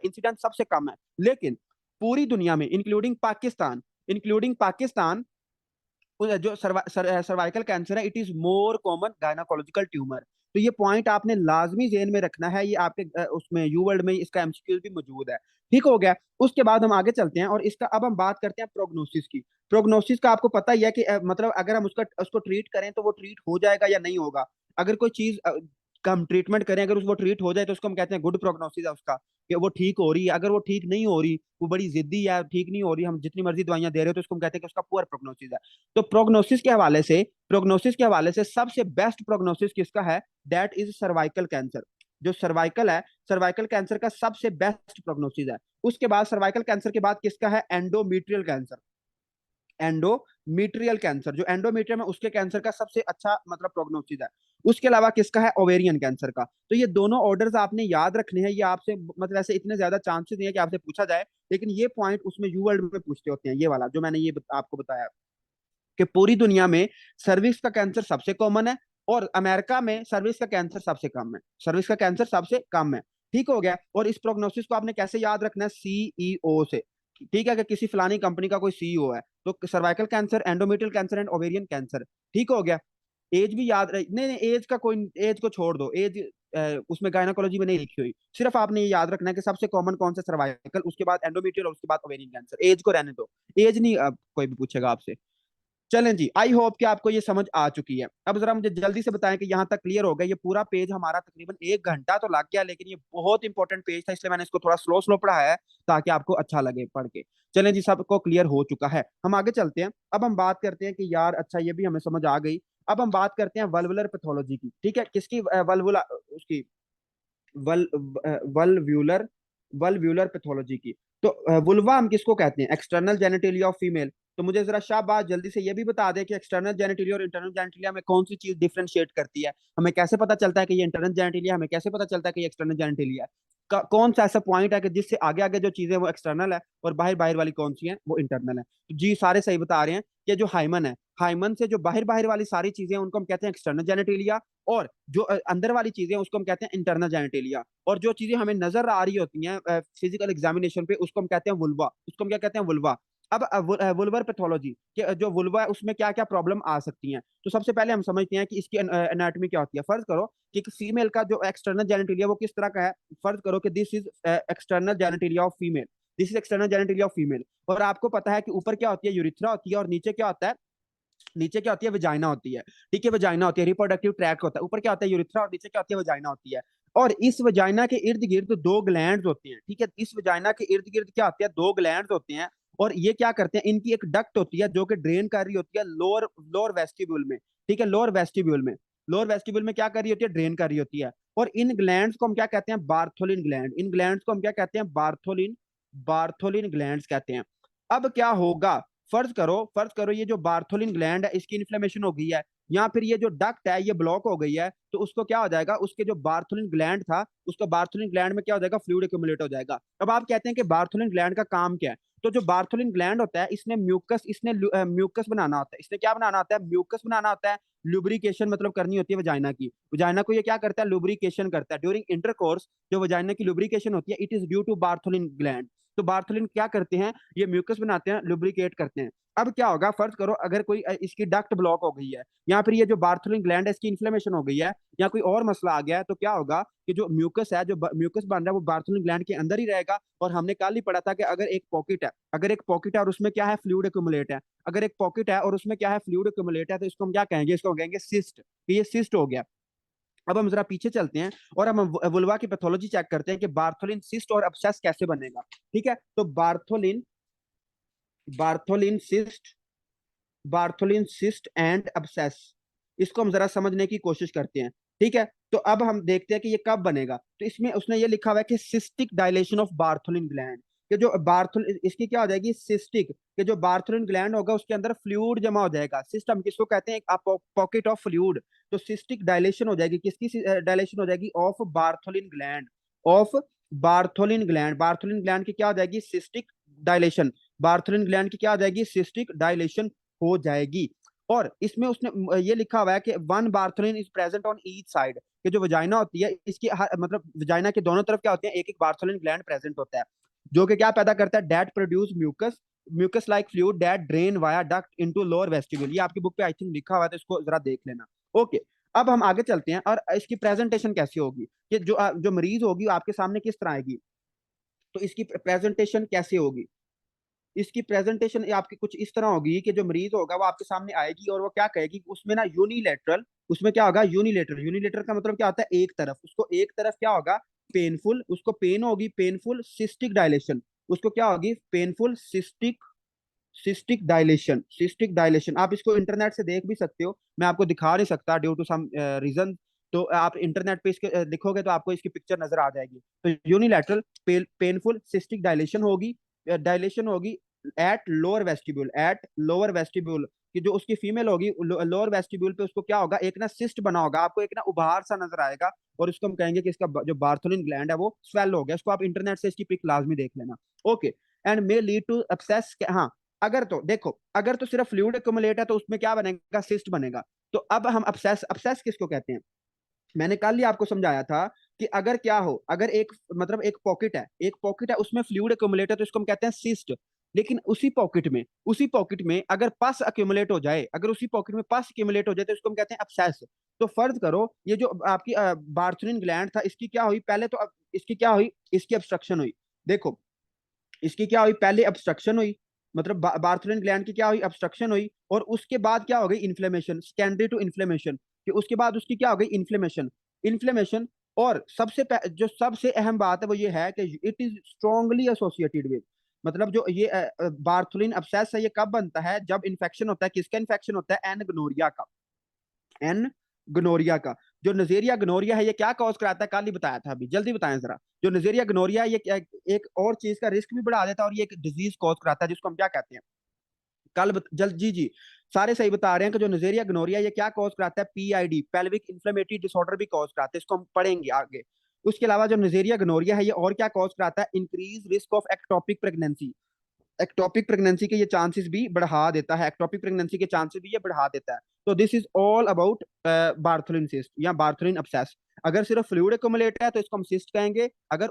इंसिडेंट सबसे कम है। लेकिन पूरी दुनिया में इंक्लूडिंग पाकिस्तान जो सर्वाइकल कैंसर है, it is more common gynaecological tumour. तो ये पॉइंट आपने लाजमी जेहन में रखना है, ये आपके उसमें यू वर्ल्ड में इसका एमसीक्यू भी मौजूद है। ठीक हो गया। उसके बाद हम आगे चलते हैं और इसका अब हम बात करते हैं प्रोग्नोसिस की। प्रोग्नोसिस का आपको पता ही है कि मतलब अगर हम उसको ट्रीट करें तो वो ट्रीट हो जाएगा या नहीं होगा। अगर कोई चीज का हम ट्रीटमेंट करें, अगर वो ट्रीट हो जाए तो उसको हम कहते हैं गुड प्रोग्नोसिस है उसका, कि वो ठीक हो रही है। अगर वो ठीक नहीं हो रही, वो बड़ी जिद्दी है, ठीक नहीं हो रही, हम जितनी मर्जी दवाइयां दे रहे हो, तो उसको हम कहते हैं कि उसका पुअर प्रोग्नोसिस है। तो प्रोग्नोसिस के हवाले से सबसे बेस्ट प्रोग्नोसिस किसका है? That is cervical cancer. जो सर्वाइकल है, सर्वाइकल कैंसर का सबसे बेस्ट प्रोग्नोसिस है। उसके बाद सर्वाइकल कैंसर के बाद किसका है? Endometrial cancer. एंडोमीट्रियल कैंसर, जो एंडोमीट्रियम है उसके कैंसर का सबसे अच्छा मतलब प्रोग्नोसिस है। उसके अलावा किसका है? ओवेरियन कैंसर का। तो ये दोनों ऑर्डर्स आपने याद रखने हैं। ये आपसे मतलब ऐसे इतने ज्यादा चांसेस नहीं है कि आपसे पूछा जाए, लेकिन ये पॉइंट उसमें यू वर्ल्ड में पूछते होते हैं, ये वाला जो मैंने ये आपको बताया कि पूरी दुनिया में सर्विक्स का कैंसर सबसे कॉमन है, और अमेरिका में सर्विक्स का कैंसर सबसे कम है, सर्विक्स का कैंसर सबसे कम है। ठीक हो गया। और इस प्रोग्नोसिस को आपने कैसे याद रखना है? सीईओ से। ठीक है, कि किसी फलानी कंपनी का कोई सीईओ है, तो cervical cancer, endometrial cancer and ovarian cancer. ठीक हो गया। एज भी याद रहे, नहीं नहीं, एज का कोई, एज को छोड़ दो, एज उसमें गायनाकोलॉजी में नहीं लिखी हुई। सिर्फ आपने ये याद रखना है कि सबसे कॉमन कौन सा सर्वाइकल, उसके बाद एंडोमेट्रियल और उसके बाद ओवेरियन कैंसर। एज को रहने दो, एज नहीं कोई भी पूछेगा आपसे। चलें जी, आई होप कि आपको ये समझ आ चुकी है। अब जरा मुझे जल्दी से बताएं कि यहाँ तक क्लियर हो गया। ये पूरा पेज हमारा तकरीबन 1 घंटा तो लग गया, लेकिन ये बहुत इंपॉर्टेंट पेज था, इसलिए मैंने इसको थोड़ा स्लो स्लो पढ़ाया है ताकि आपको अच्छा लगे पढ़ के। चलें जी, सबको क्लियर हो चुका है, हम आगे चलते हैं। अब हम बात करते हैं कि यार अच्छा ये भी हमें समझ आ गई। अब हम बात करते हैं वल्वुलर पैथोलॉजी की, ठीक है, किसकी, वल्वुला उसकी वल वल्व्यूलर वल्व्यूलर पैथोलॉजी की। तो वुल्वा हम किसको कहते हैं? External genitalia of female. तो मुझे जरा शाबाश जल्दी से ये भी बता दे कि एक्सटर्नल जेनिटलिया और इंटरनल जेनिटलिया में कौन सी चीज डिफरेंशिएट करती है। हमें कैसे पता चलता है कि ये इंटरनल जेनिटलिया, हमें कैसे पता चलता है कि ये एक्सटर्नल जेनिटलिया है? कौन सा ऐसा पॉइंट है कि जिससे आगे आगे जो चीजें वो एक्सटर्नल है और बाहर बाहर वाली कौन सी है वो इंटरनल है? तो जी सारे सही बता रहे हैं कि जो हाइमन है, हाइमन से जो बाहर बाहर वाली सारी चीजें हैं उनको हम कहते हैं एक्सटर्नल जेनिटलिया, और जो अंदर वाली चीजें हैं उसको हम कहते हैं इंटरनल जेनिटलिया। और जो चीजें हमें नजर आ रही होती हैं फिजिकल एग्जामिनेशन पे उसको हम कहते हैं वुल्वा, उसको हम क्या कहते हैं? वुल्वा। अब वुल्वर पैथोलॉजी के जो वुल्वा है उसमें क्या क्या प्रॉब्लम आ सकती हैं, तो सबसे पहले हम समझते हैं कि इसकी एनाटॉमी क्या होती है। फर्ज करो कि फीमेल का जो एक्सटर्नल जेनिटलिया वो किस तरह का है। फर्ज करो कि this is external genitalia of female, this is external genitalia of female. और आपको पता है कि ऊपर क्या होती है? यूरिथ्रा होती है, और नीचे क्या होता है? नीचे क्या होती है? वजाइना होती है। ठीक है, वजाइना होती है, रिप्रोडक्टिव ट्रैक्ट होता है। ऊपर क्या होता है? यूरिथ्रा, और नीचे क्या होती है? वजाइना होती है। और इस वजाइना के इर्द गिर्द दो ग्लैंड्स होते हैं। ठीक है, इस वजाइना के इर्द गिर्द क्या होते हैं? दो ग्लैंड्स होते हैं। और ये क्या करते हैं? इनकी एक डक्ट होती है जो कि ड्रेन कर रही होती है लोअर लोअर वेस्टिब्यूल में। ठीक है, लोअर वेस्टिब्यूल में, लोअर वेस्टिब्यूल में क्या कर रही होती है? ड्रेन कर रही होती है। और इन ग्लैंड्स को हम क्या कहते हैं? Bartholin gland. इन ग्लैंड्स को हम क्या कहते हैं? बार्थोलिन बार्थोलिन ग्लैंड्स कहते हैं। अब क्या होगा? फर्ज करो ये जो बार्थोलिन ग्लैंड है इसकी इन्फ्लेमेशन हो गई है, या फिर ये जो डक्ट है ये ब्लॉक हो गई है, तो उसको क्या हो जाएगा? उसके जो बार्थोलिन ग्लैंड था, उसको बार्थोलिन ग्लैंड में क्या हो जाएगा? फ्लूइड एक्यूमुलेट हो जाएगा। अब आप कहते हैं कि बार्थोलिन ग्लैंड का काम क्या है? तो जो बार्थोलिन ग्लैंड होता है इसने म्यूकस, म्यूकस बनाना होता है। इसने क्या बनाना होता है? म्यूकस बनाना होता है। लुब्रिकेशन मतलब करनी होती है वजाइना की। वजाइना को ये क्या करता है? लुब्रिकेशन करता है। ड्यूरिंग इंटरकोर्स जो वजाइना की लुब्रिकेशन होती है, it is due to Bartholin gland. तो बार्थोलिन क्या करते हैं? ये म्यूकस बनाते हैं, लुब्रिकेट करते हैं। अब क्या होगा? फर्ज करो अगर कोई इसकी डक्ट ब्लॉक हो गई है, या फिर ये जो बार्थोलिन ग्लैंड है इसकी इन्फ्लेमेशन हो गई है, या कोई और मसला आ गया है, तो क्या होगा कि जो म्यूकस है, जो म्यूकस बन रहा है वो बार्थोलिन ग्लैंड के अंदर ही रहेगा। और हमने कल ही पढ़ा था कि अगर एक पॉकेट है, अगर एक पॉकेट है और उसमें क्या है? फ्लूइड एक्यूमुलेट है। अगर एक पॉकेट है और उसमें क्या है? फ्लूइड एक्यूमुलेट है, तो इसको हम क्या कहेंगे? इसको कहेंगे सिस्ट। ये सिस्ट हो गया। अब हम जरा पीछे चलते हैं और हम वुल्वा की पैथोलॉजी चेक करते हैं कि बार्थोलिन सिस्ट और अब्सेस कैसे बनेगा। ठीक है, तो Bartholin Bartholin cyst Bartholin cyst and obsess, इसको हम जरा समझने की कोशिश करते हैं। ठीक है, तो अब हम देखते हैं कि ये कब बनेगा। तो इसमें उसने ये लिखा हुआ है कि cystic dilation of Bartholin gland, कि जो बार्थोलिन इसकी क्या हो जाएगी? सिस्टिक, कि जो बार्थोलिन ग्लैंड होगा उसके अंदर फ्लूइड जमा हो जाएगा। सिस्ट हम किसको कहते हैं? एक पॉकेट ऑफ फ्लूइड। तो सिस्टिक डायलेशन हो जाएगी, किसकी डायलेशन हो जाएगी? Of Bartholin gland, of Bartholin gland. Bartholin gland की क्या हो जाएगी? Cystic dilation. बार्थोलिन ग्लैंड की क्या हो जाएगी? सिस्टिक डायलेशन हो जाएगी। और इसमें उसने ये लिखा हुआ है कि one Bartholin is present on each side, कि जो वजाइना होती है इसकी मतलब वजाइना के दोनों तरफ क्या होते हैं? एक एक बार्थोलिन ग्लैंड प्रेजेंट होता है, जो कि क्या पैदा करता है? That produce mucus, mucus like fluid that drain via duct into lower vestibule. ये आपकी बुक पे आई थिंक लिखा हुआ है, तो इसको जरा देख लेना। ओके, अब हम आगे चलते हैं और इसकी प्रेजेंटेशन कैसी होगी, कि जो मरीज होगी आपके सामने किस तरह आएगी। तो इसकी प्रेजेंटेशन कैसे होगी? इसकी प्रेजेंटेशन आपकी कुछ इस तरह होगी कि जो मरीज होगा वो आपके सामने आएगी और वो क्या कहेगी? उसमें ना यूनिलेटरल, उसमें क्या होगा? यूनिलेटरल। यूनिलेटरल का मतलब क्या होता है? एक तरफ। उसको एक तरफ क्या होगा? पेनफुल, उसको पेन होगी, पेनफुल सिस्टिक डायलेशन। उसको क्या होगी? Painful cystic cystic dilation. Cystic dilation आप इसको इंटरनेट से देख भी सकते हो, मैं आपको दिखा नहीं सकता ड्यू टू सम रीजन। तो आप इंटरनेट पे इसके लिखोगे तो आपको इसकी पिक्चर नजर आ जाएगी। तो यूनिलैटरल पेनफुल सिस्टिक डायलेशन होगी at lower vestibule, at lower vestibule. कि जो उसकी फीमेल होगी लोअर वेस्टिब्यूल पे उसको क्या होगा? एक ना सिस्ट बना होगा, आपको एक ना उभार सा नजर आएगा, और उसको हम कहेंगे कि इसका जो बार्थोलिन ग्लैंड है वो स्वेल हो गया। इसको आप इंटरनेट से इसकी पिक लाजमी देख लेना। Okay, and may lead to abscess. हाँ, अगर तो देखो, अगर तो सिर्फ फ्लूइड एक्यूमुलेट है तो उसमें क्या बनेगा? सिस्ट बनेगा। तो अब हम अब्सेस, अब्सेस किसको कहते हैं? मैंने कल ही आपको समझाया था कि अगर क्या हो, अगर एक मतलब एक पॉकेट है, एक पॉकेट है उसमें फ्लूइड एक्यूमुलेट है तो इसको हम कहते हैं सिस्ट। लेकिन उसी पॉकेट में अगर पस एक्यूमुलेट हो जाए, अगर उसी पॉकेट में पस एक्यूमुलेट हो जाए तो इसको हम कहते हैं अब्सेस। तो फर्ज करो ये जो आपकी बार्थलिन ग्लैंड था, इसकी क्या हुई पहले, तो अब इसकी क्या हुई, इसकी ऑब्स्ट्रक्शन हुई। देखो इसकी क्या हुई, पहले ऑब्स्ट्रक्शन हुई, मतलब बार्थलिन ग्लैंड की क्या हुई, ऑब्स्ट्रक्शन हुई, और उसके बाद क्या हो गई, इन्फ्लेमेशन, सेकेंडरी टू इन्फ्लेमेशन, कि उसके बाद उसकी क्या हो गई, इन्फ्लेमेशन। इन्फ्लेमेशन, और जो सबसे अहम बात है वो ये है कि it is strongly associated with, मतलब जो ये बार्थलिन अब्सेस है, ये कब बनता है, जब इन्फेक्शन होता है, किसका इन्फेक्शन होता है, एन गनोरिया का। एन गनोरिया का। जो नजेरिया गनोरिया है ये क्या कॉज कराता है, कल ही बताया था, अभी जल्दी बताएं जरा। जो नजेरिया गनोरिया है, ये एक और चीज का रिस्क भी बढ़ा देता है, और ये एक डिजीज कॉज कराता है जिसको हम क्या कहते हैं, जल्द जी जी, सारे सही बता रहे हैं कि जो नजेरिया गनोरिया ये क्या कॉज कराता है, पीआईडी, पेल्विक इन्फ्लेमेटरी डिसऑर्डर भी कॉज कराता है, इसको हम पढ़ेंगे आगे। उसके अलावा जो नजेरिया गनोरिया है ये और क्या कॉज कराता है, increase risk of ectopic pregnancy. Ectopic pregnancy के ये चांसेस भी बढ़ा देता है, एक्टोपिक प्रेगनेंसी के चांसेस भी ये बढ़ा देता है। तो this is all about Bartholin cyst या बार्थलिन अब्सेस। अगर सिर्फ फ्लूइड एक्यूमुलेट है तो इसको हम सिस्ट कहेंगे, अगर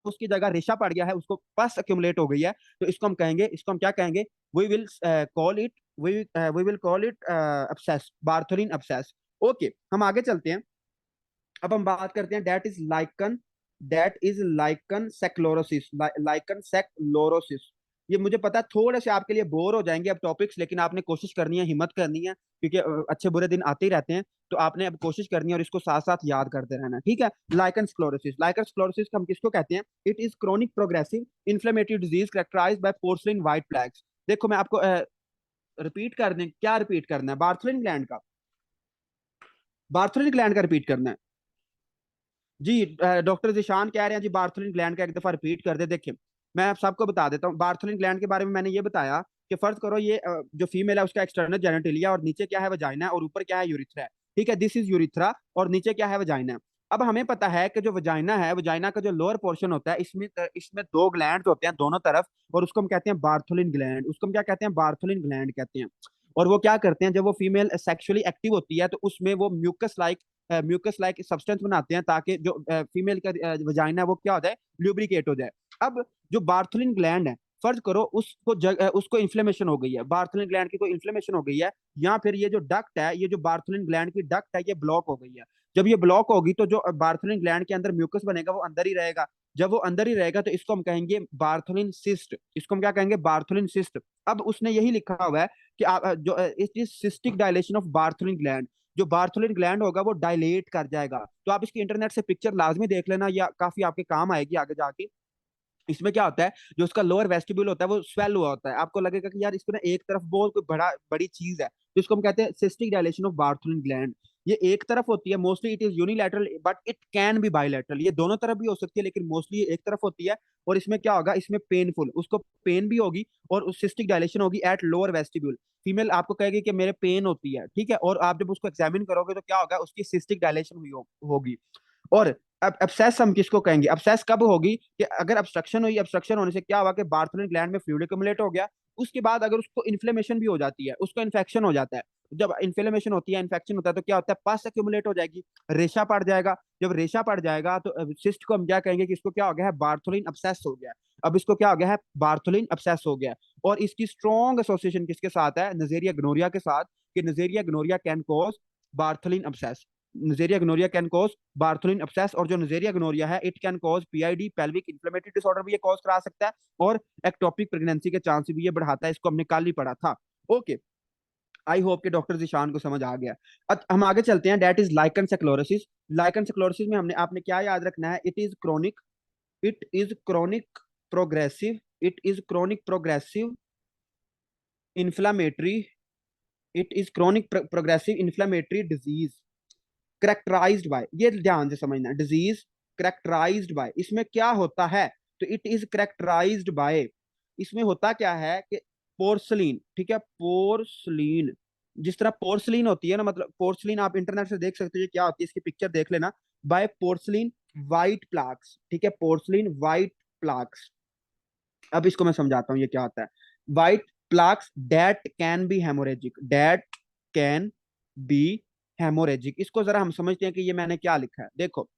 उसकी जगह रेशा पड़ गया है, उसको पस एक्यूमुलेट हो गई है, तो इसको हम कहेंगे, इसको हम क्या कहेंगे, we will call it we will call it abscess, Bartholin abscess. Okay, हम आगे चलते हैं। अब हम बात करते हैं that is lichen sclerosis, lichen sclerosis. ये मुझे पता है थोड़े से आपके लिए बोर हो जाएंगे अब टॉपिक्स, लेकिन आपने कोशिश करनी है, हिम्मत करनी है, क्योंकि अच्छे बुरे दिन आते ही रहते हैं, तो आपने अब कोशिश करनी है और इसको साथ साथ याद करते रहना है, ठीक है। लाइकन स्क्लोरोसिस हम किसको कहते हैं, it is chronic progressive inflammatory disease characterised by porcelain white plaques. देखो मैं आपको रिपीट कर दें, क्या रिपीट करना है, बार्थलिन ग्लैंड का, बार्थलिन ग्लैंड का रिपीट करना है जी। डॉक्टर जिशान कह रहे हैं जी बार्थलिन ग्लैंड का एक दफा रिपीट कर दे। देखिए मैं आप सबको बता देता हूँ, बार्थलिन ग्लैंड के बारे में मैंने ये बताया कि फर्ज करो ये जो फीमेल है उसका एक्सटर्नल जेनेटिलिया, और नीचे क्या है, वजाइना, और ऊपर क्या है, यूरिथ्रा है, ठीक है, दिस इज यूरिथ्रा, और नीचे क्या है, वजाइना। अब हमें पता है कि जो वजाइना है, वजाइना का जो लोअर पोर्शन होता है, इसमें इसमें दो ग्लैंड होते हैं दोनों तरफ, और उसको हम कहते हैं बार्थलिन ग्लैंड, उसको हम क्या कहते हैं, बार्थलिन ग्लैंड कहते हैं। और वो क्या करते हैं, जब वो फीमेल सेक्सुअली एक्टिव होती है तो उसमें वो म्यूकस लाइक सब्सटेंस बनाते हैं, ताकि जो फीमेल का वजाइना है वो क्या हो जाए, ल्यूब्रिकेट हो जाए। अब जो बार्थलिन ग्लैंड है, फर्ज करो उसको इन्फ्लेमेशन हो गई है, बार्थलिन ग्लैंड की कोई इन्फ्लेमेशन हो गई है, या फिर ये जो डक्ट है, ये जो बार्थलिन ग्लैंड की डक्ट है, ये ब्लॉक हो गई है। जब ये ब्लॉक होगी तो जो बार्थलिन ग्लैंड के अंदर म्यूकस बनेगा वो अंदर ही रहेगा। जब वो अंदर ही रहेगा तो इसको हम कहेंगे बार्थलिन सिस्ट, इसको हम क्या कहेंगे, बार्थलिन सिस्ट। अब उसने यही लिखा हुआ है कि जो it is cystic dilation of Bartholin gland, जो बार्थलिन ग्लैंड होगा वो डायलेट कर जाएगा। तो आप इसकी इंटरनेट से पिक्चर लाजमी देख लेना, या काफी आपके काम आएगी आगे जाके। इसमें क्या होता है, जो उसका लोअर वेस्टिब्यूल होता है वो स्वेल हुआ होता है, आपको लगेगा कि यार इसको ना एक तरफ बहुत कोई बड़ी चीज है, तो इसको हम कहते हैं cystic dilation of Bartholin gland. ये एक तरफ होती है, mostly it is unilateral but it can be bilateral, ये दोनों तरफ भी हो सकती है, लेकिन मोस्टली ये एक तरफ होती है। और इसमें क्या होगा, इसमें पेनफुल, उसको पेन भी होगी, और उस सिस्टिक डायलेशन होगी एट लोअर वेस्टिब्यूल। फीमेल आपको कहेगी कि मेरे पेन होती है, ठीक है, और आप जब उसको एग्जामिन करोगे तो क्या होगा, उसकी सिस्टिक डायलेशन हुई होगी। और अब अब्सेस हम किसको कहेंगे, अब्सेस कब होगी, कि अगर ऑब्स्ट्रक्शन हुई, ऑब्स्ट्रक्शन होने से क्या हुआ कि बार्थलिन ग्लैंड में फ्लूइड एक्युमुलेट हो गया, उसके बाद अगर उसको इन्फ्लेमेशन भी हो जाती है, उसको इन्फेक्शन हो जाता है, जब इन्फ्लेमेशन होती है, इन्फेक्शन होता है, तो क्या होता है, पस एक्युमुलेट हो जाएगी, रेशा पड़ जाएगा। जब रेशा पड़ जाएगा तो सिस्ट को हम क्या कहेंगे कि इसको क्या हो गया है, बार्थलिन अब्सेस हो गया है। अब इसको क्या हो गया है, बार्थलिन अब्सेस हो गया है। और इसकी स्ट्रॉन्ग एसोसिएशन किसके साथ है, नजेरिया ग्नोरिया के साथ, कि Neisseria gonorrhoea can cause Bartholin abscess. Neisseria gonorrhoea can cause Bartholin abscess, और जो नजेरिया ग्नोरिया है it can cause PID, pelvic inflammatory disorder भी ये कॉज करा सकता है, और एक्टोपिक प्रेगनेंसी के चांस भी ये बढ़ाता है, इसको हमने कल ही पढ़ा था। ओके, आई होप कि डॉक्टर जिशान को समझ आ गया। अब हम आगे चलते हैं, that is lichen sclerosis. Lichen sclerosis में हमने आपने क्या याद रखना है, it is chronic progressive inflammatory progressive inflammatory disease characterised by, ये ध्यान से समझना, डिजीज करेक्टराइज्ड बाय, इसमें क्या होता है, तो इट इज करेक्टराइज्ड बाय, इसमें होता क्या है कि पोर्सलिन, ठीक है, पोर्सलिन, जिस तरह पोर्सलिन होती है ना, मतलब पोर्सलिन आप इंटरनेट से देख सकते हो ये क्या होती है, इसकी पिक्चर देख लेना, बाय पोर्सलिन वाइट प्लाक्स, ठीक है, पोर्सलिन वाइट प्लाक्स। अब इसको मैं समझाता हूँ ये क्या होता है, white plaques that can be haemorrhagic. इसको जरा हम समझते हैं कि ये मैंने क्या लिखा है। देखो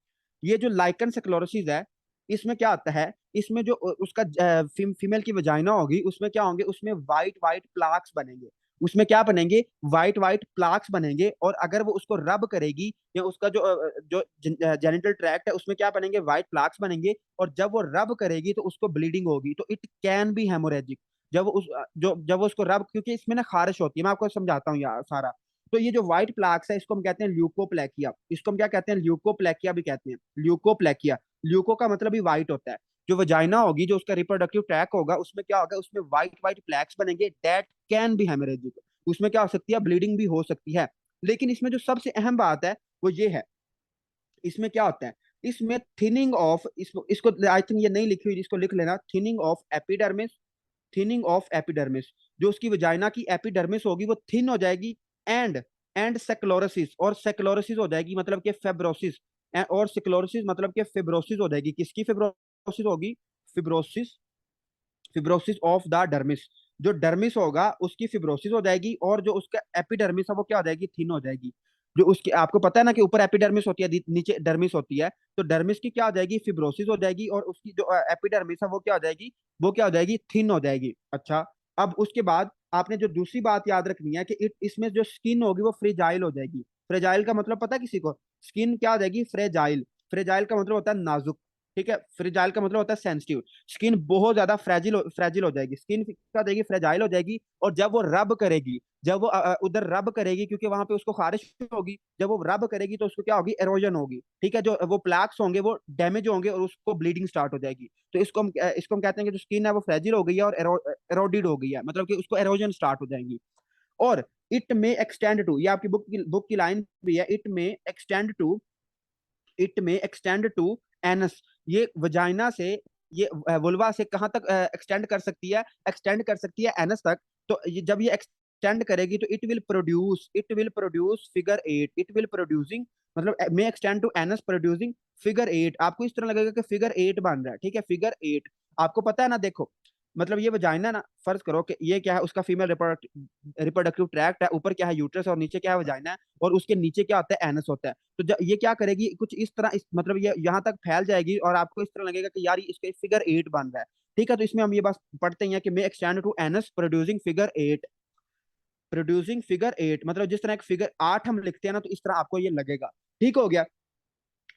ये जो लाइकन स्क्लेरोसिस है, इसमें क्या होता है, इसमें जो उसका फीमेल की वजाइना होगी, उसमें क्या होंगे, उसमें वाइट वाइट प्लाक्स बनेंगे। उसमें क्या बनेंगे, वाइट वाइट प्लाक्स बनेंगे, और अगर वो उसको रब करेगी या उसका जो जेनिटल ट्रैक्ट है उसमें क्या बनेंगे, वाइट प्लाक्स बनेंगे, और जब वो रब करेगी तो उसको ब्लीडिंग होगी, तो इट कैन बी हेमोरेजिक। जब वो उस जो जब वो उसको रब, क्योंकि इसमें ना खारिश होती है, मैं आपको समझाता हूँ यार सारा। तो ये जो व्हाइट प्लाक्स है इसको हम कहते हैं ल्यूकोप्लेकिया, इसको हम क्या कहते हैं, ल्यूकोप्लेकिया भी कहते हैं, ल्यूकोप्लेकिया। ल्यूको का मतलब ही व्हाइट होता है। जो वजाइना होगी, जो उसका रिप्रोडक्टिव ट्रैक होगा, उसमें क्या होगा, उसमें व्हाइट व्हाइट प्लैक्स बनेंगे, दैट कैन बी हेमरेजिक। उसमें क्या हो सकती है, ब्लीडिंग भी हो सकती है। लेकिन इसमें जो सबसे अहम बात है वो ये है, इसमें क्या होता है, इसमें थिनिंग ऑफ, इसको आई थिंक ये नहीं लिखी हुई, इसको लिख लेना, thinning of epidermis, thinning of epidermis. जो उसकी वजाइना की एपिडर्मिस होगी वो थिन हो जाएगी, एंड सेक्लोरोसिस, और सेक्लोरोसिस हो जाएगी मतलब कि फेब्रोसिस, और सेक्लोरोसिस मतलब कि फिब्रोसिस हो जाएगी। किसकी फिब्रोसिस होगी, fibrosis, fibrosis of the dermis. जो डर्मिस होगा उसकी फिब्रोसिस हो जाएगी, और जो उसका एपिडर्मिस है वो क्या हो जाएगी, थिन हो जाएगी। जो उसकी, आपको पता है ना कि ऊपर एपिडर्मिस होती है, नीचे डर्मिस होती है, तो डर्मिस की क्या हो जाएगी, फिब्रोसिस हो जाएगी, और उसकी जो एपिडर्मिस है वो क्या हो जाएगी, वो क्या हो जाएगी, थिन हो जाएगी। अच्छा, अब उसके बाद आपने जो दूसरी बात याद रखनी है कि इसमें जो स्किन होगी वो फ्रेजाइल हो जाएगी। फ्रेजाइल का मतलब पता है किसी को, स्किन क्या हो जाएगी, फ्रेजाइल। फ्रेजाइल का मतलब होता है नाजुक, ठीक है, फ्रेजाइल का मतलब होता है सेंसिटिव। स्किन बहुत ज्यादा फ्रेजिल हो जाएगी, स्किन क्या हो जाएगी, फ्रेजाइल हो जाएगी। और जब वो रब करेगी, जब वो उधर रब करेगी, क्योंकि वहां पे उसको खारिश होगी, जब वो रब करेगी तो उसको क्या होगी, एरोजन होगी, ठीक है, जो वो प्लैक्स होंगे वो डैमेज होंगे और उसको ब्लीडिंग स्टार्ट हो जाएगी। तो इसको हम कहते हैं कि जो स्किन है वो फ्रेजिल हो गई है और एरोडिड हो गई है, मतलब कि उसको एरोजन स्टार्ट हो जाएगी। और इट में एक्सटेंड टू, ये आपकी बुक की लाइन भी है, इट में एक्सटेंड टू एनस। ये वजाइना से, ये वुल्वा से कहां तक एक्सटेंड कर सकती है, एक्सटेंड कर सकती है एनस तक। तो जब ये एक्सटेंड करेगी तो it will produce figure 8, it will producing, मतलब may extend to anus producing figure 8। आपको इस तरह लगेगा कि फिगर 8 बन रहा है, ठीक है, फिगर 8। आपको पता है ना, देखो, मतलब ये वजाइना ना, फर्ज करो कि ये क्या है, उसका फीमेल रिप्रोडक्टिव ट्रैक्ट है, ऊपर क्या है, यूट्रस, और नीचे क्या है, वजाइना है, और उसके नीचे क्या होता है, एनस होता है। तो ये क्या करेगी, कुछ इस तरह, मतलब ये यहाँ तक फैल जाएगी और आपको इस तरह लगेगा कि यार इसके फिगर 8 बन रहा है। ठीक है, तो इसमें हम ये बात पढ़ते हैं कि may extend to anus producing figure 8, मतलब जिस तरह एक फिगर 8 हम लिखते हैं ना, तो इस तरह आपको ये लगेगा। ठीक हो गया।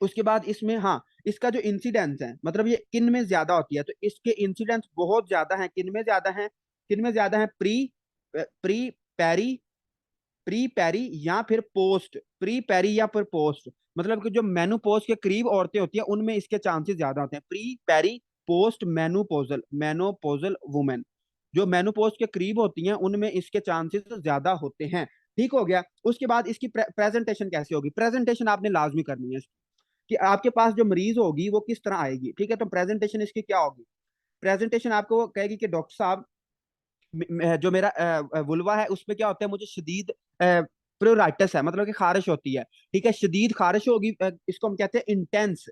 उसके बाद इसमें, हाँ, इसका जो इंसिडेंस है, मतलब ये किन में ज्यादा होती है, तो इसके इंसिडेंस बहुत ज्यादा है, किन में ज्यादा है, किन में ज्यादा है, प्री पैरी प्री पैरी या फिर पोस्ट, प्री पैरी या फिर पोस्ट, मतलब कि जो मेनोपॉज के करीब औरतें होती हैं उनमें इसके चांसेस ज्यादा होते हैं, प्री पैरी पोस्ट मेनोपोजल वुमेन। जो मेनोपॉज के करीब होती हैं उनमें इसके चांसेस ज्यादा होते हैं। ठीक हो गया। उसके बाद इसकी प्रेजेंटेशन कैसे होगी, प्रेजेंटेशन आपने लाजमी करनी है कि आपके पास जो मरीज होगी वो किस तरह आएगी। ठीक है, तो प्रेजेंटेशन इसकी क्या होगी, प्रेजेंटेशन आपको कहेगी कि डॉक्टर साहब, जो मेरा वुल्वा है उसमें क्या होता है, मुझे शदीद प्रोराइटिस है, मतलब कि खारिश होती है। ठीक है, शदीद खारिश होगी, इसको हम कहते हैं इंटेंस,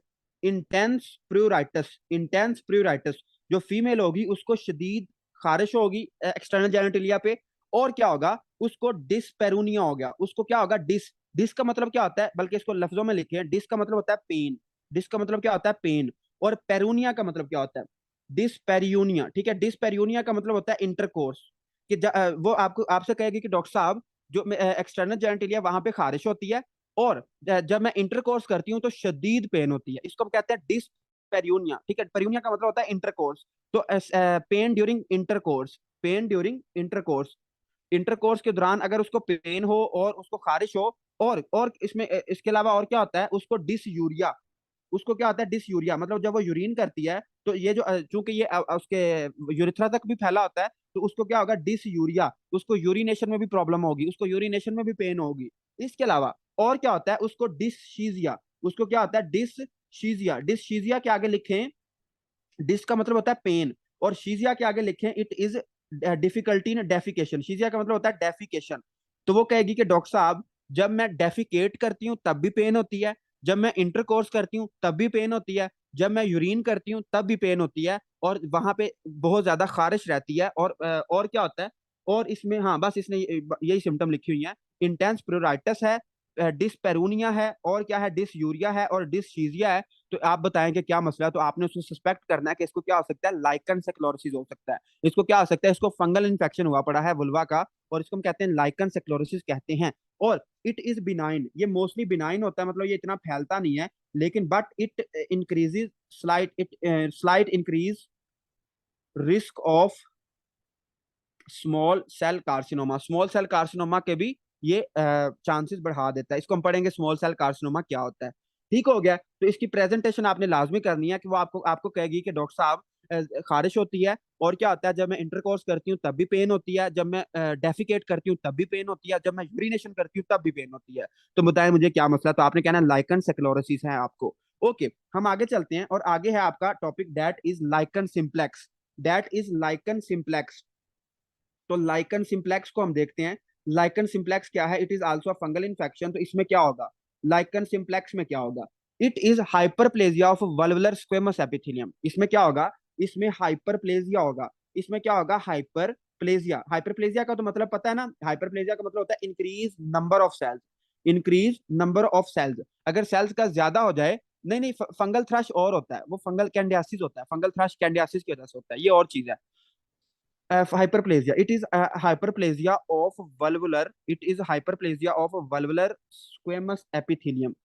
इंटेंस प्रोराइटिस। जो फीमेल होगी उसको शदीद खारिश होगी एक्सटर्नल जेनिटलिया पे। और क्या होगा, उसको डिस्पेरूनिया हो गया, उसको क्या होगा, डिस का मतलब क्या होता है, बल्कि इसको लफ्जों में लिखे हैं, डिस का मतलब होता है पेन, डिस का मतलब क्या होता है, पेन। और पेरूनिया का मतलब क्या होता है, डिस्पेरियूनिया। ठीक है, डिस्पेरियूनिया का मतलब होता है इंटरकोर्स। कि वो आपको आपसे कहेगी कि डॉक्टर साहब, जो एक्सटर्नल जेनिटलिया वहां पे खारिश होती है, और जब मैं इंटरकोर्स करती हूँ तो शदीद पेन होती है, इसको हम कहते हैं डिस्पेरियूनिया। ठीक है, पेरियूनिया का मतलब होता है इंटरकोर्स। तो pen during intercourse, pen during intercourse, intercourse के दौरान अगर उसको पेन हो और उसको खारिश हो, और इसमें इसके अलावा और क्या होता है, उसको डिसयूरिया, उसको क्या होता है, डिसयूरिया, मतलब जब वो यूरिन करती है तो ये जो चूंकि ये उसके यूरिथ्रा तक भी फैला होता है, तो उसको क्या होगा, डिसयूरिया, उसको यूरिनेशन में भी प्रॉब्लम होगी, उसको यूरिनेशन में भी पेन होगी। इसके अलावा और क्या होता है, उसको डिसशीजिया, उसको क्या होता है, डिसशीजिया, डिसशीजिया के आगे लिखें, डिस का मतलब होता है पेन, और शीजिया के आगे लिखें, it is difficulty in defecation, शीजिया का मतलब होता है डेफिकेशन। तो वो कहेगी कि डॉक्टर साहब, जब मैं डेफिकेट करती हूँ तब भी पेन होती है, जब मैं इंटरकोर्स करती हूँ तब भी पेन होती है, जब मैं यूरिन करती हूँ तब भी पेन होती है, और वहां पे बहुत ज्यादा खारिश रहती है। और क्या होता है, और इसमें, हाँ, बस इसने यही सिम्टम लिखी हुई है, इंटेंस प्रोराइटिस है, डिस्पेरूनिया है, और क्या है, डिसयूरिया है, और डिसशीजिया है। तो आप बताएं कि क्या मसला है, तो आपने उसको सस्पेक्ट करना है कि इसको क्या हो सकता है, लाइकन सेक्लोरोसिस हो सकता है। इसको क्या हो सकता है, इसको फंगल इन्फेक्शन हुआ पड़ा है वुल्वा का, और इसको हम कहते हैं लाइकन सेक्लोरोसिस कहते हैं। और इट इज बिनाइन, ये मोस्टली बिनाइन होता है, मतलब ये इतना फैलता नहीं है, लेकिन but it increases slight increase risk of small cell carcinoma. Small cell carcinoma के भी ये चांसेस बढ़ा देता है। इसको हम पढ़ेंगे स्मॉल सेल कार्सिनोमा क्या होता है। ठीक हो गया। तो इसकी प्रेजेंटेशन आपने लाजमी करनी है कि वो आपको आपको कहेगी कि डॉक्टर साहब खारिश होती है, और क्या होता है, जब मैं इंटरकोर्स करती हूँ तब भी पेन होती है, जब मैं डेफिकेट करती हूँ तब भी पेन होती है, जब मैं यूरिनेशन करती हूँ तब भी पेन होती है। तो बताएं मुझे क्या मसला। तो आपने कहना लाइकन सेक्लोरोसिस है आपको। ओके, हम आगे चलते हैं, और आगे है आपका topic that is lichen simplex. That is lichen simplex. तो लाइकन सिंप्लेक्स को हम देखते हैं। लाइकन सिंप्लेक्स क्या है, it is also fungal infection. तो इसमें क्या होगा, लाइकन सिंप्लेक्स में क्या होगा, it is hyperplasia of vulvular squamous epithelium. इसमें क्या होगा, इसमें हाइपरप्लेजिया होगा। इसमें क्या होगा, हाइपरप्लेजिया। हाइपरप्लेजिया का तो मतलब पता है ना, हाइपरप्लेजिया का मतलब होता है increase number of cells. Increase number of cells, अगर सेल्स का ज्यादा हो जाए, नहीं नहीं, फंगल थ्रश और होता है, वो फंगल कैंडियासिस होता है, फंगल थ्रश कैंडियासिस की वजह से होता है, ये और चीज है। hyperplasia, it is hyperplasia of valvular, it is hyperplasia of valvular squamous epithelium।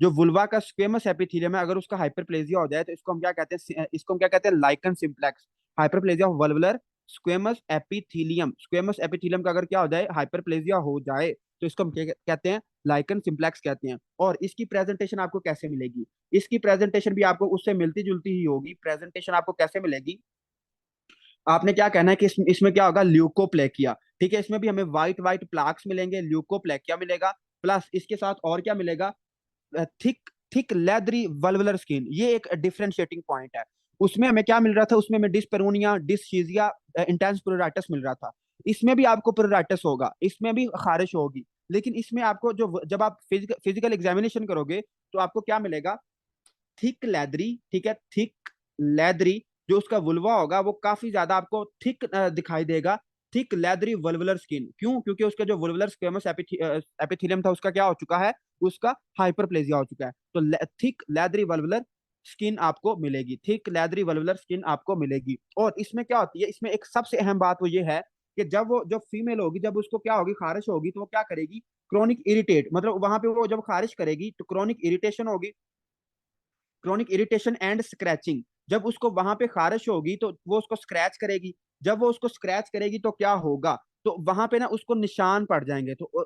जो वुल्वा का स्क्वेमस एपिथेलियम है, अगर उसका हाइपरप्लेजिया हो जाए तो इसको हम क्या कहते हैं, इसको हम क्या कहते हैं, lichen simplex. Hyperplasia of vulvular squamous epithelium, squamous epithelium का अगर क्या हो जाए, हाइपरप्लेजिया हो जाए, तो इसको हम क्या कहते हैं, लाइकन सिंप्लेक्स कहते हैं। और इसकी प्रेजेंटेशन आपको कैसे मिलेगी, इसकी प्रेजेंटेशन भी आपको उससे मिलती जुलती ही होगी। प्रेजेंटेशन आपको कैसे मिलेगी, आपने क्या कहना है कि इसमें क्या होगा, ल्यूकोप्लेकिया। ठीक है, इसमें भी हमें व्हाइट व्हाइट प्लाक्स मिलेंगे, ल्यूकोप्लेकिया मिलेगा, प्लस इसके साथ और क्या मिलेगा, थिक थिक लेदरी वल्वुलर स्किन। ये एक डिफरेंशिएटिंग पॉइंट है। उसमें हमें क्या मिल रहा था, उसमें हमें डिस्पेरोनिया, डिसशीजिया, इंटेंस प्लूराइटिस मिल रहा था। इसमें भी आपको प्लूराइटिस होगा, इसमें भी खारिश होगी, लेकिन इसमें आपको जो जब आप फिजिकल एग्जामिनेशन करोगे तो आपको क्या मिलेगा, थिक लेदरी। ठीक है, थिक लेदरी, जो उसका वुल्वा होगा वो काफी ज्यादा आपको थिक दिखाई देगा। थिक लेदरी वल्वुलर स्किन, क्यों, क्योंकि उसका जो वुल्वुलर स्क्वेमस एपिथेलियम था उसका क्या हो चुका है, उसका हाइपरप्लेजिया हो चुका है। तो थिक लेदरी वल्वुलर स्किन आपको मिलेगी, थिक लेदरी वल्वुलर स्किन आपको मिलेगी। और इसमें क्या होती है, इसमें एक सबसे अहम बात वो ये है कि जब वो जब फीमेल होगी, जब उसको क्या होगी, खारिश होगी, तो वो क्या करेगी, क्रोनिक इरिटेट, मतलब वहां पे वो जब खारिश करेगी तो क्रोनिक इरिटेशन होगी, क्रोनिक इरिटेशन एंड स्क्रैचिंग। जब उसको वहां पे खारिश होगी तो वो उसको स्क्रैच करेगी। जब वो उसको स्क्रैच करेगी तो क्या होगा, तो वहां पे ना उसको निशान पड़ जाएंगे। तो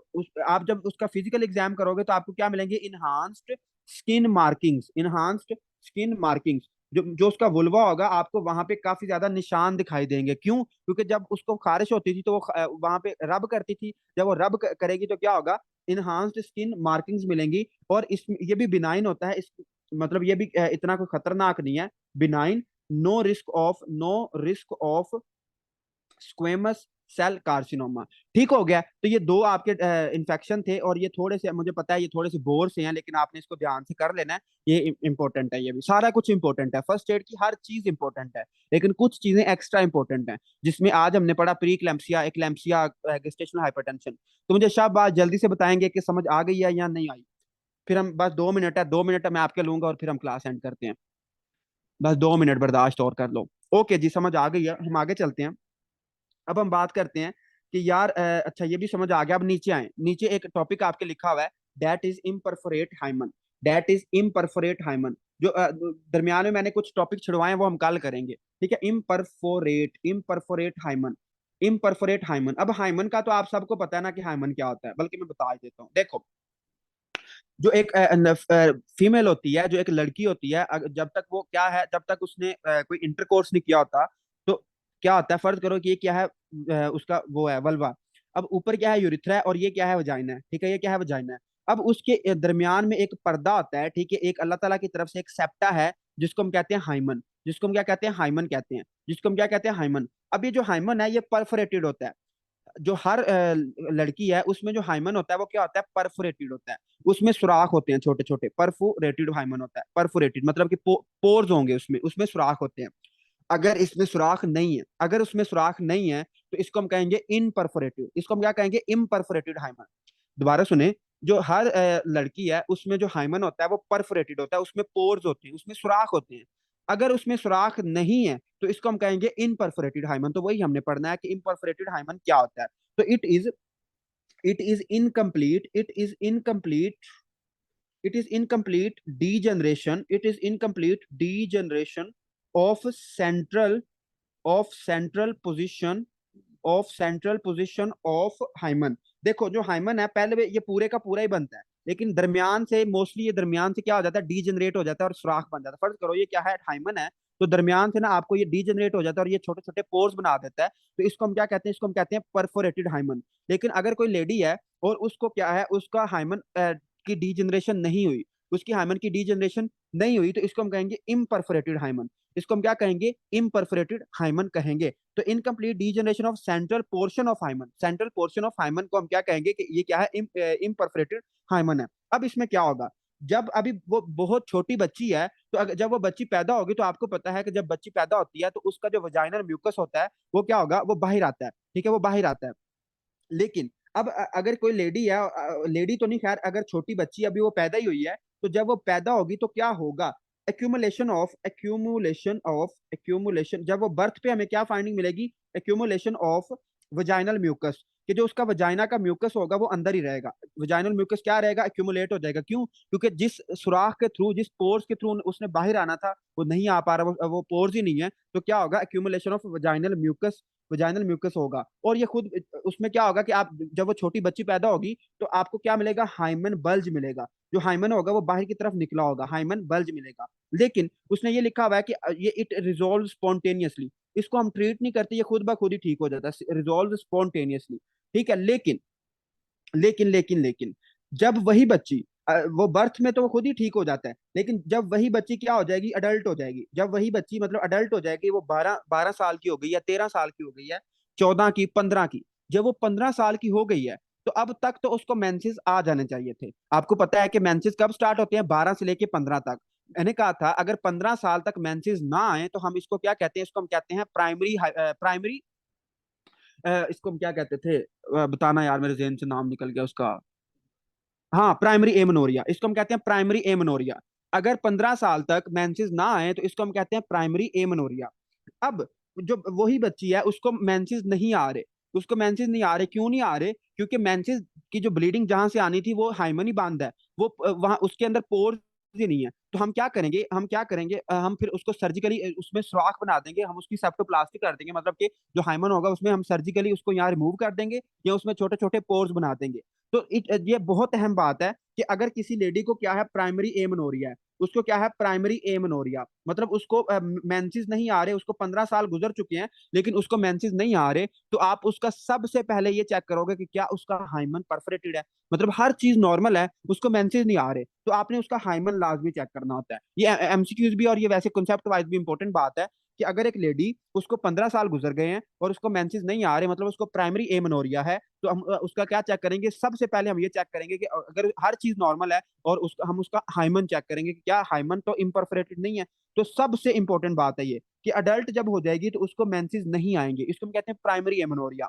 आप जब उसका फिजिकल एग्जाम करोगे तो आपको क्या मिलेंगे, enhanced skin markings, enhanced skin markings. जो जो उसका वुल्वा होगा, आपको वहां पे काफी ज्यादा निशान दिखाई देंगे। क्यों, क्योंकि जब उसको खारिश होती थी तो वो वहां पे रब करती थी, जब वो रब करेगी तो क्या होगा, इनहांस्ड स्किन मार्किंग्स मिलेंगी। और इस ये भी बिनाइन होता है, इस मतलब ये भी इतना कोई खतरनाक नहीं है, benign. No risk of squamous cell carcinoma. ठीक हो गया। तो ये दो आपके इन्फेक्शन थे, और ये थोड़े से, मुझे पता है ये थोड़े से बोर से हैं, लेकिन आपने इसको ध्यान से कर लेना है। ये इंपॉर्टेंट है, ये भी सारा कुछ इंपॉर्टेंट है, फर्स्ट एड की हर चीज इंपॉर्टेंट है, लेकिन कुछ चीजें एक्स्ट्रा इंपॉर्टेंट है, जिसमें आज हमने पढ़ा प्री क्लैम्पसिया, एक्लैम्पसिया, गेस्टेशनल हाइपरटेंशन। तो मुझे शाबाश जल्दी से बताएंगे कि समझ आ गई है या नहीं आई। फिर हम, बस 2 मिनट है, 2 मिनट मैं आपके लूंगा और फिर हम क्लास एंड करते हैं। बस 2 मिनट बर्दाश्त और कर लो। ओके जी, समझ आ गई है, हम आगे चलते हैं। अब हम बात करते हैं कि यार अच्छा ये भी समझ आ गया, अब नीचे आए। नीचे एक टॉपिक आपके लिखा हुआ है, that is imperforate hymen. That is imperforate hymen. जो दरमियान में मैंने कुछ टॉपिक छिड़वाए हैं वो हम कल करेंगे। ठीक है, imperforate, imperforate hymen, imperforate hymen. अब हाइमन का तो आप सबको पता है ना कि हाइमन क्या होता है, बल्कि मैं बता ही देता हूँ। देखो, जो एक फीमेल होती है, जो एक लड़की होती है, जब तक वो क्या है, जब तक उसने कोई इंटरकोर्स नहीं किया होता, तो क्या होता है, फर्ज करो कि ये क्या है, उसका वो है वल्वा। अब ऊपर क्या है, यूरिथ्रा है, और ये क्या है, वजाइना है। ठीक है, ये क्या है, वजाइना है। अब उसके दरमियान में एक पर्दा होता है। ठीक है, एक अल्लाह ताला की तरफ से एक सेप्टा है, जिसको हम कहते हैं हाइमन, जिसको हम क्या कहते हैं, हाइमन कहते हैं, जिसको हम क्या कहते हैं, हाइमन। अब ये जो हाइमन है ये परफोरेटेड होता है। जो हर लड़की है उसमें जो हाइमन होता है वो क्या होता है, परफोरेटेड होता है। उसमें सुराख होते हैं छोटे छोटे, परफोरेटेड हाइमन होता है। परफोरेटेड मतलब कि पोर्स होंगे उसमें, उसमें सुराख होते हैं। अगर इसमें सुराख नहीं है, अगर उसमें सुराख नहीं है, तो इसको हम कहेंगे इनपरफोरेटेड, इसको हम क्या कहेंगे, इम्परफोरेटेड हाइमन। दोबारा सुने, जो हर लड़की है उसमें जो हाइमन होता है वो परफोरेटेड होता है, उसमें पोर्स होते हैं, उसमें सुराख होते हैं। अगर उसमें सुराख नहीं है तो इसको हम कहेंगे इनपरफोरेटेड हाइमन। तो वही हमने पढ़ना है कि इनपरफोरेटेड हाइमन क्या होता है। तो it is incomplete, it is incomplete degeneration of central position of hymen. देखो जो हाइमन है पहले ये पूरे का पूरा ही बनता है, लेकिन दरमियान से मोस्टली ये दरमियान से क्या हो जाता है, डीजनरेट हो जाता है और सुराख बन जाता है। फर्ज करो ये क्या है, हाइमन है, तो दरमियान से ना आपको ये डीजनरेट हो जाता है और ये छोटे छोटे पोर्स बना देता है। तो इसको हम क्या कहते हैं, इसको हम कहते हैं परफोरेटेड हाइमन। लेकिन अगर कोई लेडी है और उसको क्या है, उसका हाइमन की डीजनरेशन नहीं हुई, उसकी हाइमन की डीजनरेशन नहीं हुई, तो इसको हम कहेंगे इम्परफोरेटेड हाइमन। इसको हम क्या कहेंगे, इम्परफोरेटेड हाइमन कहेंगे। तो incomplete degeneration of central portion of hymen, central portion of hymen को हम क्या कहेंगे कि ये क्या है, इम्परफोरेटेड हाइमन है। अब इसमें क्या होगा, जब अभी वो बहुत छोटी बच्ची है, तो जब वो बच्ची पैदा होगी तो आपको पता है कि जब बच्ची पैदा होती है तो उसका जो वजाइनल म्यूकस होता है वो क्या होगा, वो बाहर आता है। ठीक है, वो बाहर आता है। लेकिन अब अगर कोई लेडी है, लेडी तो नहीं खैर, अगर छोटी बच्ची अभी वो पैदा ही हुई है, तो जब वो पैदा होगी तो क्या होगा, एक्यूमुलेशन, जब वो बर्थ पे हमें क्या फाइंडिंग मिलेगी, एक्यूमुलेशन ऑफ वजाइनल म्यूकस, कि जो उसका वजाइना का म्यूकस होगा वो अंदर ही रहेगा। वजाइनल म्यूकस क्या रहेगा, एक्यूमुलेट हो जाएगा। क्यों? क्योंकि जिस सुराख के थ्रू, जिस पोर्स के थ्रू उसने बाहर आना था वो नहीं आ पा रहा, वो पोर्स ही नहीं है, तो क्या होगा, एक्यूमुलेशन ऑफ वजाइनल म्यूकस होगा। और ये खुद उसमें क्या होगा कि आप जब वो छोटी बच्ची पैदा होगी तो आपको क्या मिलेगा, हाइमन बल्ज मिलेगा। जो हाइमन होगा वो बाहर की तरफ निकला होगा, हाइमन बल्ज मिलेगा। लेकिन उसने ये लिखा हुआ है कि ये इट रिजोल्व स्पॉन्टेनियसली, इसको हम ट्रीट नहीं करते, ये खुद ब खुद ही ठीक हो जाता है, रिजोल्व स्पॉन्टेनियसली। ठीक है, लेकिन जब वही बच्ची वो बर्थ में तो वो खुद ही ठीक हो जाता है, लेकिन जब वही बच्ची क्या हो जाएगी, अडल्ट हो जाएगी, जब वही बच्ची मतलब अडल्ट हो जाएगी, वो 12 12 साल की हो गई या 13 साल की हो गई है, 14 की, 15 की, जब वो 15 साल की हो गई है, तो अब तक तो उसको मेंसेस आ जाने चाहिए थे। आपको पता है कि मेंसेस कब स्टार्ट होते हैं, 12 से लेके 15 तक। मैंने कहा था अगर 15 साल तक मेंसेस ना आए तो हम इसको क्या कहते हैं, इसको हम कहते हैं प्राइमरी, इसको हम क्या कहते थे, बताना यार, मेरे जेहन से नाम निकल गया उसका। हाँ, प्राइमरी एमनोरिया, इसको हम कहते हैं प्राइमरी एमनोरिया। अगर 15 साल तक मेंसेस ना आए तो इसको हम कहते हैं प्राइमरी एमनोरिया। अब जो वही बच्ची है उसको मेंसेस नहीं आ रहे, उसको मेंसेस नहीं आ रहे, क्यों नहीं आ रहे, क्योंकि मेंसेस की जो ब्लीडिंग जहां से आनी थी वो हाइमन ही बांध है, वो वहां उसके अंदर पोर्स ही नहीं है। तो हम क्या करेंगे, हम फिर उसको सर्जिकली उसमें सुराख बना देंगे, हम उसकी सेप्टोप्लास्टी कर देंगे, मतलब कि जो हाइमन होगा उसमें हम सर्जिकली उसको यहाँ रिमूव कर देंगे या उसमें छोटे छोटे पोर्स बना देंगे। तो ये बहुत अहम बात है कि अगर किसी लेडी को क्या है, प्राइमरी एमनोरिया है, उसको क्या है, प्राइमरी एमनोरिया, मतलब उसको मेंसेस नहीं आ रहे, उसको 15 साल गुजर चुके हैं लेकिन उसको मेंसेस नहीं आ रहे, तो आप उसका सबसे पहले ये चेक करोगे कि क्या उसका हाइमन परफोरेटेड है, मतलब हर चीज नॉर्मल है, उसको मेंसेस नहीं आ रहे, तो आपने उसका हाइमन लाजमी चेक करना होता है। ये एमसीक्यूज भी और ये वैसे कॉन्सेप्ट वाइज भी इंपॉर्टेंट बात है कि अगर एक लेडी, उसको 15 साल गुजर गए हैं और उसको मेंसेस नहीं आ रहे, मतलब उसको प्राइमरी एमनोरिया है, तो हम उसका क्या चेक करेंगे, सबसे पहले हम ये चेक करेंगे कि अगर हर चीज नॉर्मल है और हम उसका हाइमन चेक करेंगे कि क्या हाइमन तो इम्परफोरेटेड नहीं है। तो सबसे इंपॉर्टेंट बात है ये कि अडल्ट जब हो जाएगी तो उसको मेंसेस नहीं आएंगे, इसको हम कहते हैं प्राइमरी एमनोरिया।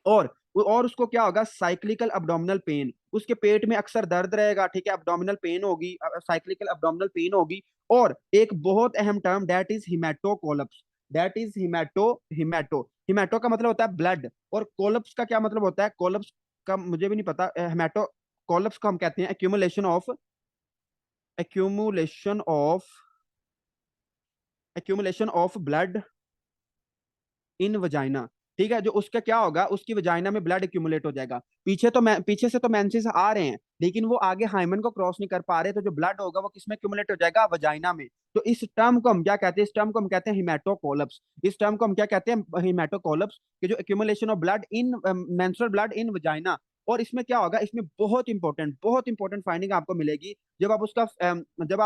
और उसको क्या होगा, साइक्लिकल अब्डोमिनल पेन, उसके पेट में अक्सर दर्द रहेगा, ठीक है, अब्डोमिनल पेन होगी, साइक्लिकल अब्डोमिनल पेन होगी। और एक बहुत अहम term, that is haematocolpos, that is haemato का मतलब होता है ब्लड, और कोलप्स का क्या मतलब होता है, कोलप्स का मुझे भी नहीं पता। हिमेटो कोलप्स को हम कहते हैं accumulation of accumulation of blood in vagina. ठीक है, जो उसका क्या होगा, उसकी वजाइना में ब्लड एक्यूमुलेट हो जाएगा। पीछे से तो मेंसेस आ रहे हैं लेकिन वो आगे हाइमन को क्रॉस नहीं कर पा रहे, तो जो ब्लड होगा वो किसमें एक्यूमुलेट हो जाएगा, वजाइना में। तो इस टर्म को हम क्या कहते हैं, इस टर्म को हम कहते हैं हिमेटोकोलप्स। इस टर्म को हम क्या कहते हैं, हिमेटोकोलप्स, कि जो accumulation of blood in menstrual blood in vagina. और इसमें क्या होगा, इसमें बहुत इंपॉर्टेंट फाइंडिंग आपको मिलेगी। जब आप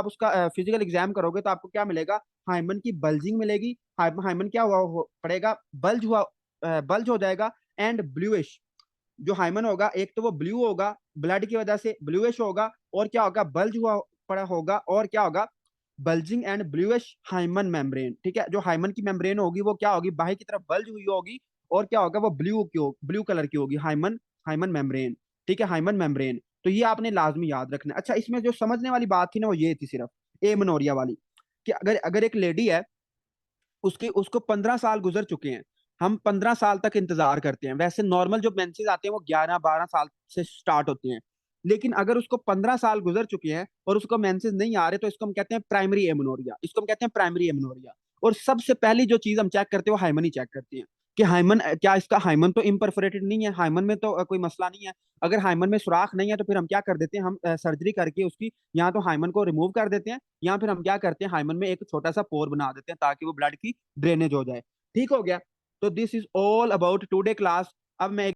उसका फिजिकल एग्जाम करोगे तो आपको क्या मिलेगा, हाइमन की बल्जिंग मिलेगी। हाइमन क्या हुआ पड़ेगा, बल्ज हो जाएगा। एंड ब्लूइश, जो हाइमन होगा एक तो वो ब्लू होगा, ब्लड की वजह से ब्लूइश होगा, और क्या होगा, बल्ज हुआ पड़ा होगा, और क्या होगा, bulging and bluish hymen membrane. ठीक है, जो हाइमन की मेम्ब्रेन होगी वो क्या होगी, बाहर की तरफ बल्ज हुई होगी, और क्या होगा, वो ब्लू कलर की होगी, हाइमन हाइमन मेम्ब्रेन। ठीक है, हाइमन मेम्ब्रेन। तो ये आपने लाजमी याद रखना है। अच्छा, इसमें जो समझने वाली बात थी ना वो ये थी सिर्फ एमनोरिया वाली, कि अगर अगर एक लेडी है, उसके उसको 15 साल गुजर चुके हैं, हम 15 साल तक इंतजार करते हैं। वैसे नॉर्मल जो मेंसेस आते हैं वो 11-12 साल से स्टार्ट होते हैं, लेकिन अगर उसको 15 साल गुजर चुके हैं और उसको मेंसेस नहीं आ रहे, तो इसको हम कहते हैं प्राइमरी एमनोरिया, इसको हम कहते हैं प्राइमरी एमनोरिया। और सबसे पहली जो चीज हम चेक करते हैं वो हाइमन ही चेक करते हैं, कि हाइमन क्या, इसका हाइमन तो इम्परफोरेटेड नहीं है, हाइमन में तो कोई मसला नहीं है। अगर हाइमन में सुराख नहीं है तो फिर हम क्या कर देते हैं, हम सर्जरी करके उसकी यहाँ तो हाइमन को रिमूव कर देते हैं, या फिर हम क्या करते हैं, हाइमन में एक छोटा सा पोर बना देते हैं ताकि वो ब्लड की ड्रेनेज हो जाए। ठीक हो गया। तो this is all about today class. अब मैं